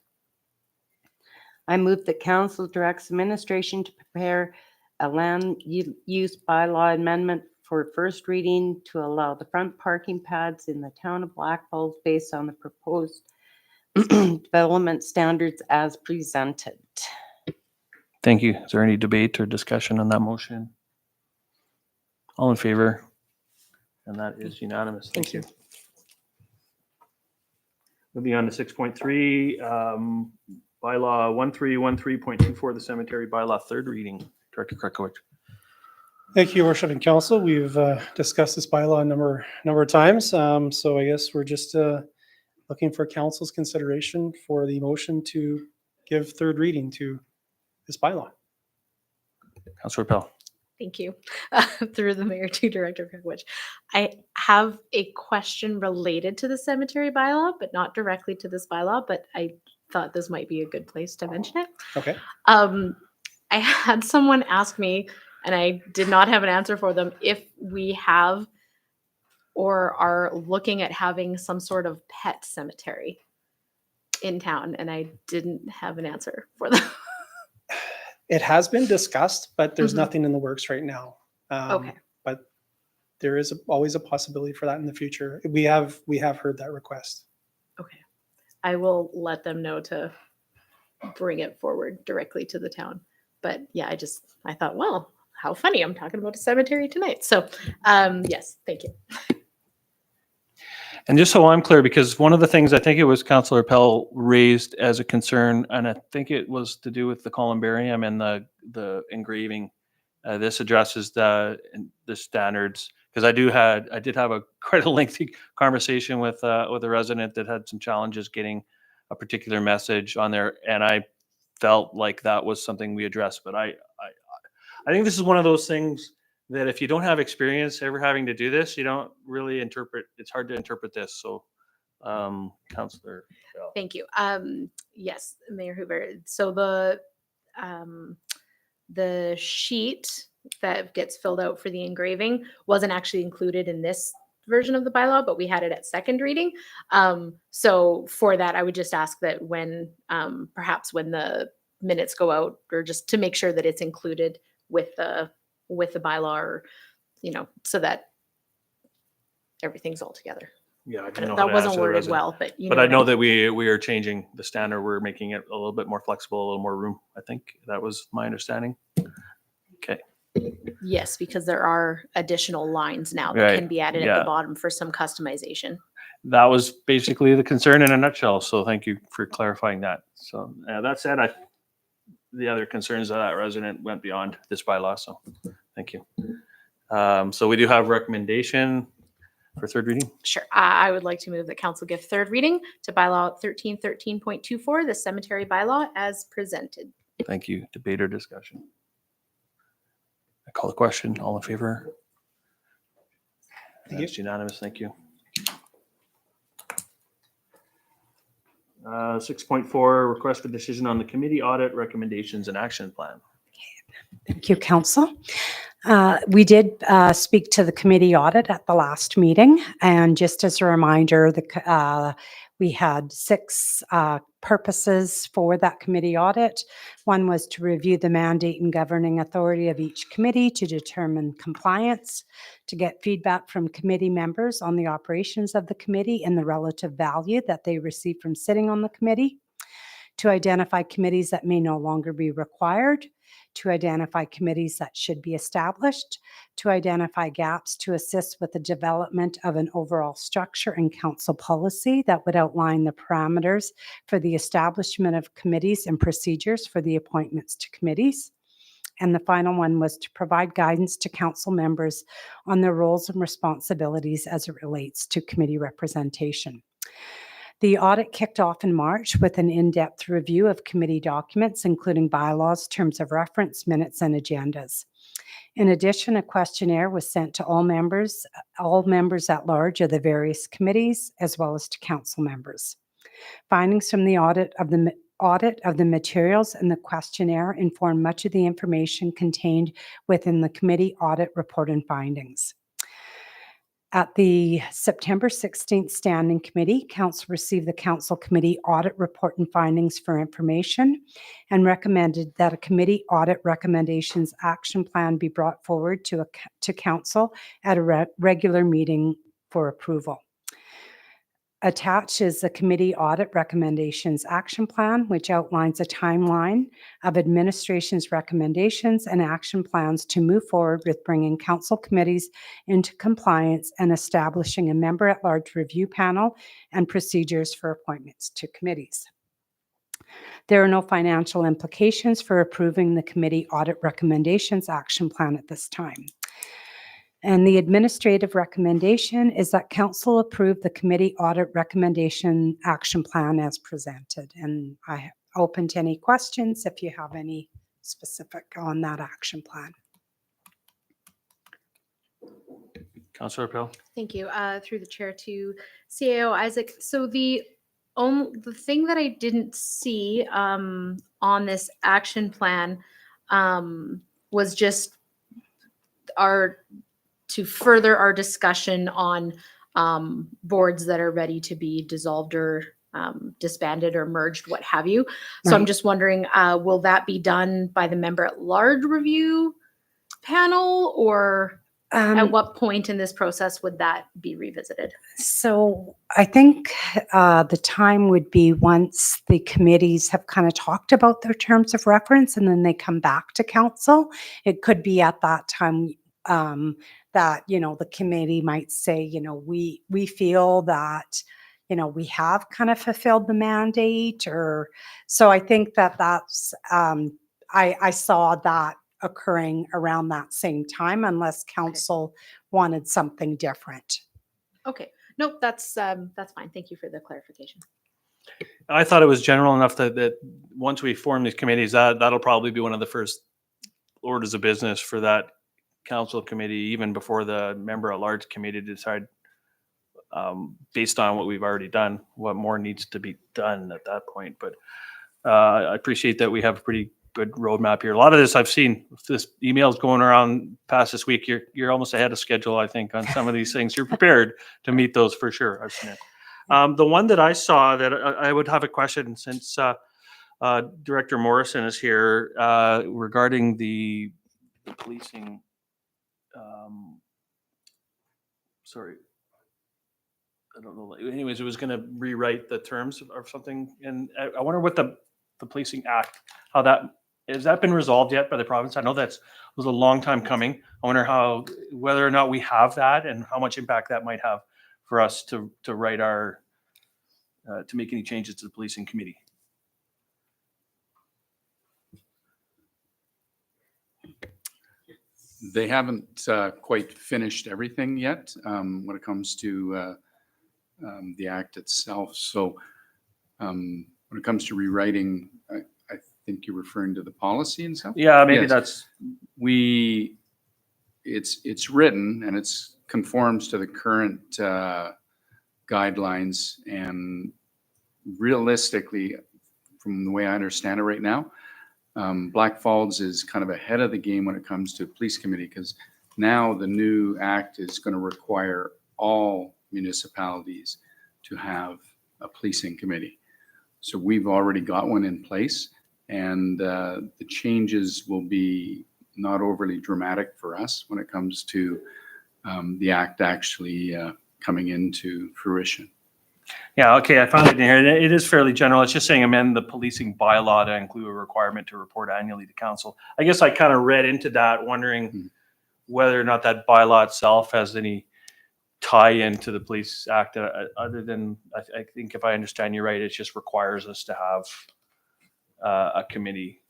Speaker 4: I move that council directs administration to prepare a land use bylaw amendment for first reading to allow the front parking pads in the town of Blackfalds based on the proposed development standards as presented.
Speaker 1: Thank you. Is there any debate or discussion on that motion? All in favor? And that is unanimous. Thank you. Moving on to 6.3, bylaw 1313.24, the cemetery bylaw, third reading. Director Krakowicz.
Speaker 13: Thank you, Your Worship and Council. We've discussed this bylaw a number of times. So I guess we're just looking for council's consideration for the motion to give third reading to this bylaw.
Speaker 1: Councillor Pell.
Speaker 8: Thank you. Through the mayor to Director Krakowicz. I have a question related to the cemetery bylaw, but not directly to this bylaw, but I thought this might be a good place to mention it.
Speaker 13: Okay.
Speaker 8: I had someone ask me, and I did not have an answer for them, if we have or are looking at having some sort of pet cemetery in town, and I didn't have an answer for them.
Speaker 13: It has been discussed, but there's nothing in the works right now.
Speaker 8: Okay.
Speaker 13: But there is always a possibility for that in the future. We have heard that request.
Speaker 8: Okay. I will let them know to bring it forward directly to the town. But yeah, I thought, well, how funny. I'm talking about a cemetery tonight. So yes, thank you.
Speaker 1: And just so I'm clear, because one of the things I think it was Councillor Pell raised as a concern, and I think it was to do with the columbarium and the engraving. This addresses the standards, because I did have quite a lengthy conversation with a resident that had some challenges getting a particular message on there, and I felt like that was something we addressed. But I think this is one of those things that if you don't have experience ever having to do this, you don't really interpret. It's hard to interpret this. So, Councillor Bell.
Speaker 8: Thank you. Yes, Mayor Hoover. So the sheet that gets filled out for the engraving wasn't actually included in this version of the bylaw, but we had it at second reading. So for that, I would just ask that when perhaps when the minutes go out, or just to make sure that it's included with the bylaw, or so that everything's all together.
Speaker 1: Yeah, I didn't know how
Speaker 8: That
Speaker 1: to
Speaker 8: wasn't
Speaker 1: answer the
Speaker 8: worded
Speaker 1: resident.
Speaker 8: well, but
Speaker 1: But I know that we are changing the standard. We're making it a little bit more flexible, a little more room. I think that was my understanding. Okay.
Speaker 8: Yes, because there are additional lines now that
Speaker 1: Right,
Speaker 8: can be added at
Speaker 1: yeah.
Speaker 8: the bottom for some customization.
Speaker 1: that was basically the concern in a nutshell. So thank you for clarifying that. So that said, the other concerns of that resident went beyond this bylaw. So thank you. So we do have recommendation for third reading.
Speaker 8: Sure. I would like to move that council give third reading to bylaw 1313.24, the cemetery bylaw as presented.
Speaker 1: Thank you. Debate or discussion? I call the question. All in favor?
Speaker 13: Thank you.
Speaker 1: That's unanimous. Thank you. 6.4, request a decision on the committee audit recommendations and action plan.
Speaker 2: Thank you, Council. We did speak to the committee audit at the last meeting, and just as a reminder, we had 6 purposes for that committee audit. One was to review the mandate and governing authority of each committee to determine compliance, to get feedback from committee members on the operations of the committee and the relative value that they receive from sitting on the committee, to identify committees that may no longer be required, to identify committees that should be established, to identify gaps to assist with the development of an overall structure and council policy that would outline the parameters for the establishment of committees and procedures for the appointments to committees. And the final one was to provide guidance to council members on their roles and responsibilities as it relates to committee representation. The audit kicked off in March with an in-depth review of committee documents, including bylaws, terms of reference, minutes, and agendas. In addition, a questionnaire was sent to all members at large of the various committees, as well as to council members. Findings from the audit of the materials and the questionnaire informed much of the information contained within the committee audit report and findings. At the September 16th Standing Committee, Council received the Council Committee Audit Report and Findings for information and recommended that a Committee Audit Recommendations Action Plan be brought forward to Council at a regular meeting for approval. Attached is the Committee Audit Recommendations Action Plan, which outlines a timeline of administration's recommendations and action plans to move forward with bringing council committees into compliance and establishing a member-at-large review panel and procedures for appointments to committees. There are no financial implications for approving the Committee Audit Recommendations Action Plan at this time. And the administrative recommendation is that council approve the committee audit recommendation action plan as presented. And I open to any questions if you have any specific on that action plan.
Speaker 1: Councillor Pell.
Speaker 8: Thank you. Through the chair to CAO Isaac. So the thing that I didn't see on this action plan was just to further our discussion on boards that are ready to be dissolved or disbanded or merged, what have you. So
Speaker 2: Right.
Speaker 8: I'm just wondering, will that be done by the member at large review panel, or at what point in this process would that be revisited?
Speaker 2: So I think the time would be once the committees have kind of talked about their terms of reference and then they come back to council. It could be at that time that, the committee might say, we feel that, we have kind of fulfilled the mandate, or so I think that's, I saw that occurring around that same time, unless council wanted something different.
Speaker 8: Okay. Nope, that's fine. Thank you for the clarification.
Speaker 1: I thought it was general enough that once we form these committees, that'll probably be one of the first orders of business for that council committee, even before the member at large committee decide, based on what we've already done, what more needs to be done at that point. But I appreciate that we have a pretty good roadmap here. A lot of this I've seen, this emails going around past this week, you're almost ahead of schedule, I think, on some of these things. You're prepared to meet those for sure. I've seen it. The one that I saw that I would have a question, since Director Morrison is here, regarding the policing. Sorry, I don't know. Anyways, it was going to rewrite the terms or something, and I wonder what the Policing Act, how that has that been resolved yet by the province? I know that was a long time coming. I wonder whether or not we have that and how much impact that might have for us to write our, to make any changes to the policing committee.
Speaker 14: They haven't quite finished everything yet when it comes to the act itself. So when it comes to rewriting, I think you're referring to the policy and stuff?
Speaker 1: Yeah, maybe
Speaker 14: Yes.
Speaker 1: that's,
Speaker 14: It's written and it's conforms to the current guidelines, and realistically, from the way I understand it right now, Blackfalds is kind of ahead of the game when it comes to police committee, because now the new act is going to require all municipalities to have a policing committee. So we've already got one in place, and the changes will be not overly dramatic for us when it comes to the act actually coming into fruition.
Speaker 1: yeah, okay, I found it in here. It is fairly general. It's just saying amend the policing bylaw to include a requirement to report annually to council. I guess I kind of read into that wondering whether or not that bylaw itself has any tie into the police act, other than, I think if I understand you right, it just requires us to have a committee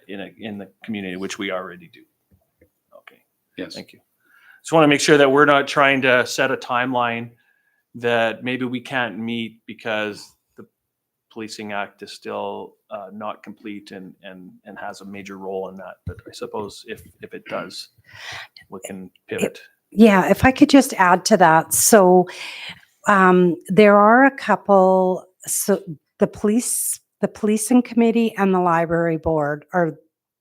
Speaker 1: in the community, which we already do. Okay,
Speaker 14: Yes.
Speaker 1: thank you. Just want to make sure that we're not trying to set a timeline that maybe we can't meet because the policing act is still not complete and has a major role in that. But I suppose if it does, we can pivot.
Speaker 2: Yeah, if I could just add to that. So there are a couple, so the policing committee and the library board are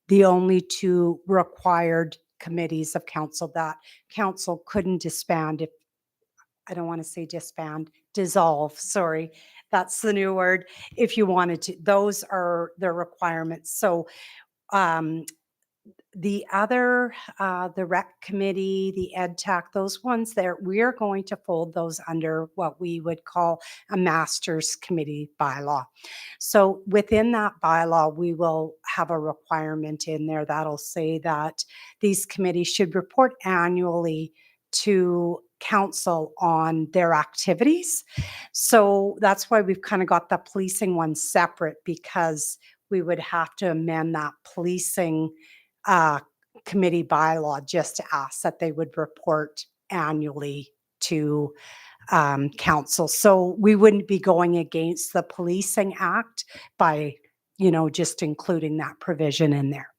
Speaker 2: the only two required committees of council that council couldn't disband if, I don't want to say disband, dissolve, sorry. That's the new word. If you wanted to, those are the requirements. So the other, the rec committee, the ed tech, those ones there, we're going to fold those under what we would call a master's committee bylaw. So within that bylaw, we will have a requirement in there that'll say that these committees should report annually to council on their activities. So that's why we've kind of got the policing one separate, because we would have to amend that policing committee bylaw just to ask that they would report annually to council. So we wouldn't be going against the policing act by, just including that provision in there.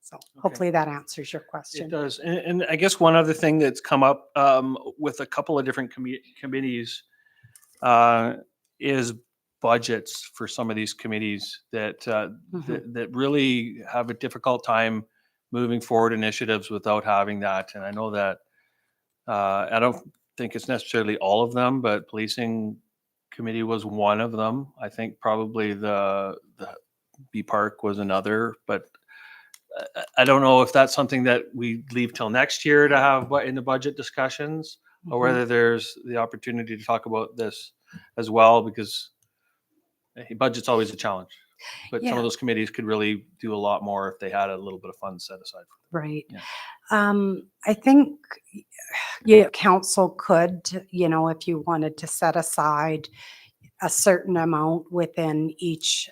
Speaker 2: So hopefully that answers your question.
Speaker 1: It does. And I guess one other thing that's come up with a couple of different committees is budgets for some of these committees that that really have a difficult time moving forward initiatives without having that. And I know that I don't think it's necessarily all of them, but policing committee was one of them. I think probably the B Park was another, but I don't know if that's something that we leave till next year to have in the budget discussions, or whether there's the opportunity to talk about this as well, because budget's always a challenge. But some of those committees could really do a lot more if they had a little bit of funds set aside for them.
Speaker 2: Right.
Speaker 1: Yeah.
Speaker 2: I think council could, if you wanted to set aside a certain amount within each,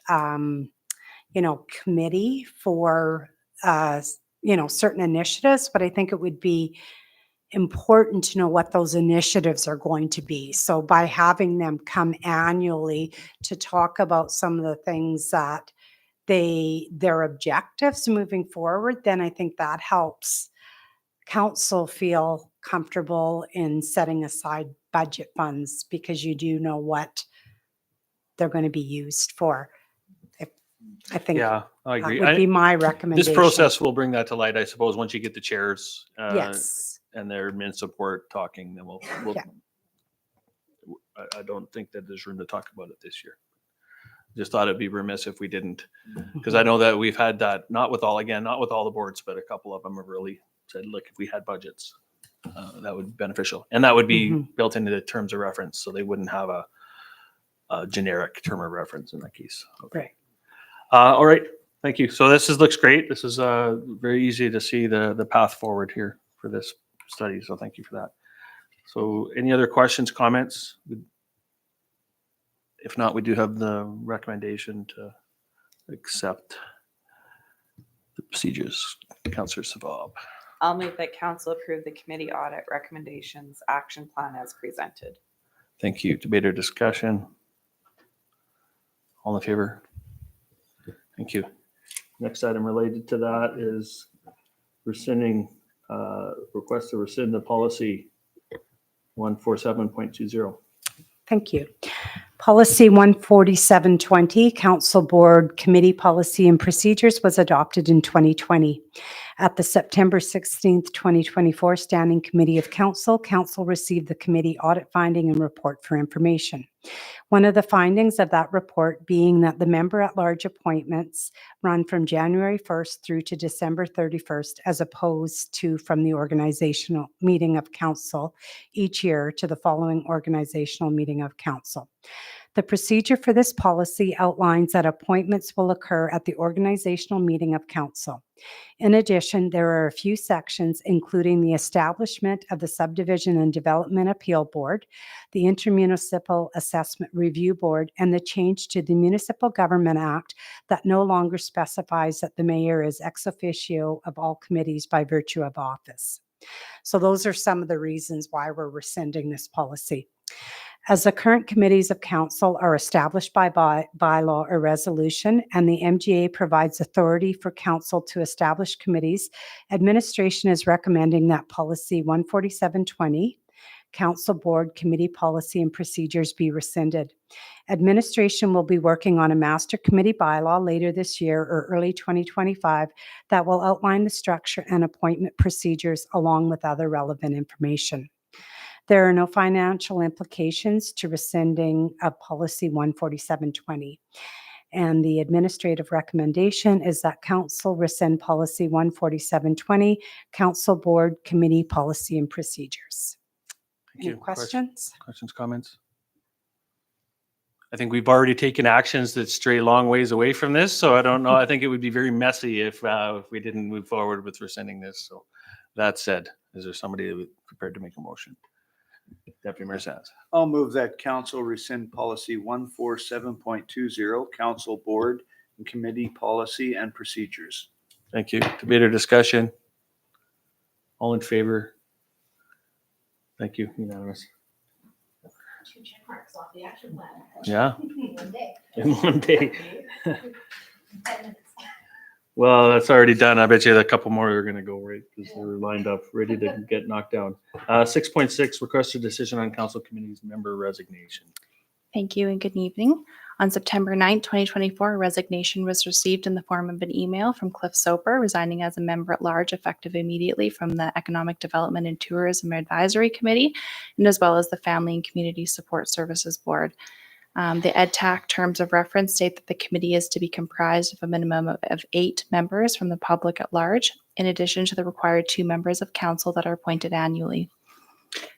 Speaker 2: committee for, certain initiatives, but I think it would be important to know what those initiatives are going to be. So by having them come annually to talk about some of the things that their objectives moving forward, then I think that helps council feel comfortable in setting aside budget funds, because you do know what they're going to be used for. I think
Speaker 1: Yeah, I agree.
Speaker 2: that would be my recommendation.
Speaker 1: This process will bring that to light, I suppose, once you get the chairs
Speaker 2: Yes.
Speaker 1: and their admin support talking, then we'll
Speaker 2: Yeah.
Speaker 1: I don't think that there's room to talk about it this year. Just thought it'd be remiss if we didn't, because I know that we've had that, not with all the boards, but a couple of them have really said, look, if we had budgets, that would be beneficial. And that would be built into the terms of reference, so they wouldn't have a generic term of reference in that case. Okay.
Speaker 2: Right.
Speaker 1: All right, thank you. So looks great. This is very easy to see the path forward here for this study, so thank you for that. So any other questions, comments? If not, we do have the recommendation to accept the procedures. Councillor Savab.
Speaker 3: I'll move that council approve the committee audit recommendations action plan as presented.
Speaker 1: Thank you. Debate or discussion? All in favor? Thank you. Next item related to that is rescinding, request to rescind the policy 147.20.
Speaker 2: Thank you. Policy 14720, Council Board Committee Policy and Procedures, was adopted in 2020. At the September 16th, 2024 Standing Committee of Council, Council received the committee audit finding and report for information. One of the findings of that report being that the member-at-large appointments run from January 1st through to December 31st, as opposed to from the organizational meeting of council each year to the following organizational meeting of council. The procedure for this policy outlines that appointments will occur at the organizational meeting of council. In addition, there are a few sections, including the establishment of the Subdivision and Development Appeal Board, the Intermunicipal Assessment Review Board, and the change to the Municipal Government Act that no longer specifies that the mayor is ex officio of all committees by virtue of office. So those are some of the reasons why we're rescinding this policy. As the current committees of council are established by bylaw or resolution, and the MGA provides authority for council to establish committees, administration is recommending that policy 14720, Council Board Committee Policy and Procedures, be rescinded. Administration will be working on a master committee bylaw later this year or early 2025 that will outline the structure and appointment procedures along with other relevant information. There are no financial implications to rescinding of policy 14720. And the administrative recommendation is that council rescind policy 14720, Council Board Committee Policy and Procedures.
Speaker 1: Thank
Speaker 2: Any
Speaker 1: you.
Speaker 2: questions?
Speaker 1: Questions, comments? I think we've already taken actions that stray a long ways away from this, so I don't know. I think it would be very messy if we didn't move forward with rescinding this. So that said, is there somebody that would prepared to make a motion? Deputy Mayor Sands.
Speaker 10: I'll move that council rescind policy 147.20, council board and committee policy and procedures.
Speaker 1: Thank you. Debate or discussion? All in favor? Thank you. Unanimous.
Speaker 8: 2 check marks off the action plan.
Speaker 1: Yeah.
Speaker 8: One day.
Speaker 1: In one day.
Speaker 8: 10 minutes.
Speaker 1: Well, that's already done. I bet you a couple more are going to go right because they're lined up, ready to get knocked down. 6.6, requested decision on council committee's member resignation.
Speaker 15: Thank you and good evening. On September 9, 2024, a resignation was received in the form of an email from Cliff Soper, resigning as a member at large effective immediately from the Economic Development and Tourism Advisory Committee, and as well as the Family and Community Support Services Board. The EdTAC terms of reference state that the committee is to be comprised of a minimum of 8 members from the public at large, in addition to the required 2 members of council that are appointed annually.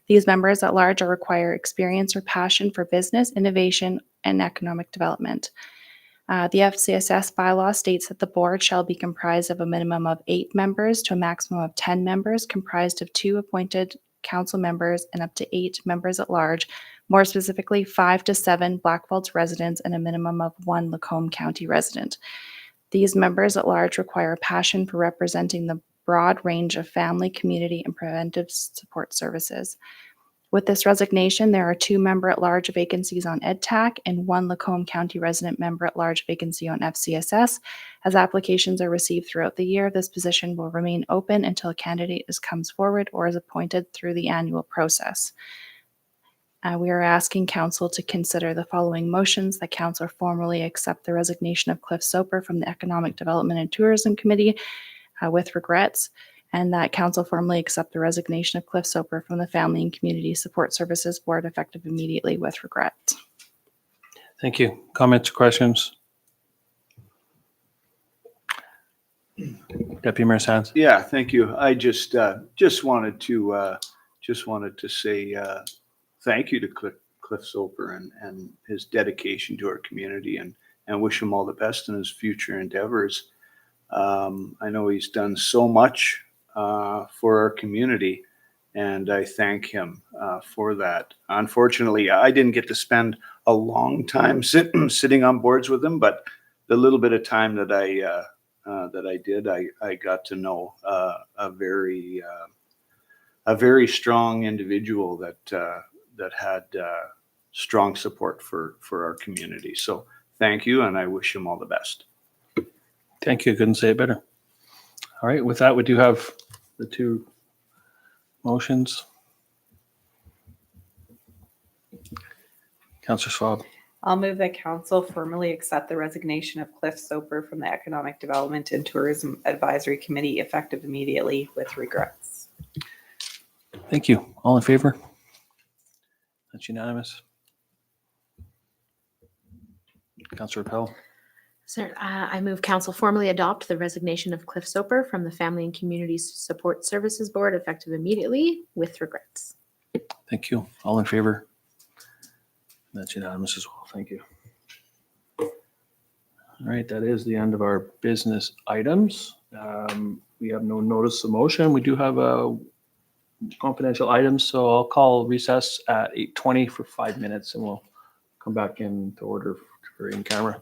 Speaker 15: These members at large are required experience or passion for business, innovation, and economic development. The FCSS bylaw states that the board shall be comprised of a minimum of 8 members to a maximum of 10 members, comprised of 2 appointed council members and up to 8 members at large, more specifically 5 to 7 Blackfalds residents and a minimum of 1 Lacombe County resident. These members at large require a passion for representing the broad range of family, community, and preventive support services. With this resignation, there are 2 member-at-large vacancies on EdTAC and 1 Lacombe County resident member-at-large vacancy on FCSS. As applications are received throughout the year, this position will remain open until a candidate comes forward or is appointed through the annual process. We are asking Council to consider the following motions: that Council formally accept the resignation of Cliff Soper from the Economic Development and Tourism Committee with regrets, and that Council formally accept the resignation of Cliff Soper from the Family and Community Support Services Board effective immediately with regret.
Speaker 1: Thank you. Comments or questions? Deputy Mayor Sands.
Speaker 10: Yeah, thank you. I just wanted to say thank you to Cliff Soper and his dedication to our community, and wish him all the best in his future endeavors. I know he's done so much for our community,
Speaker 6: And I thank him for that. Unfortunately, I didn't get to spend a long time sitting on boards with him, but the little bit of time that I did, I got to know a very strong individual that had strong support for our community. So thank you, and I wish him all the best.
Speaker 1: Thank you. Couldn't say it better. All right. With that, we do have the two motions. Councillor Schwab.
Speaker 3: I'll move that council formally accept the resignation of Cliff Soper from the Economic Development and Tourism Advisory Committee effective immediately with regrets.
Speaker 1: Thank you. All in favor? That's unanimous. Councillor Appel.
Speaker 8: Sir, I move council formally adopt the resignation of Cliff Soper from the Family and Community Support Services Board effective immediately with regrets.
Speaker 1: Thank you. All in favor? That's unanimous as well. Thank you. All right, that is the end of our business items. We have no notice of motion. We do have a confidential items, so I'll call recess at 8:20 for 5 minutes, and we'll come back into order for in camera.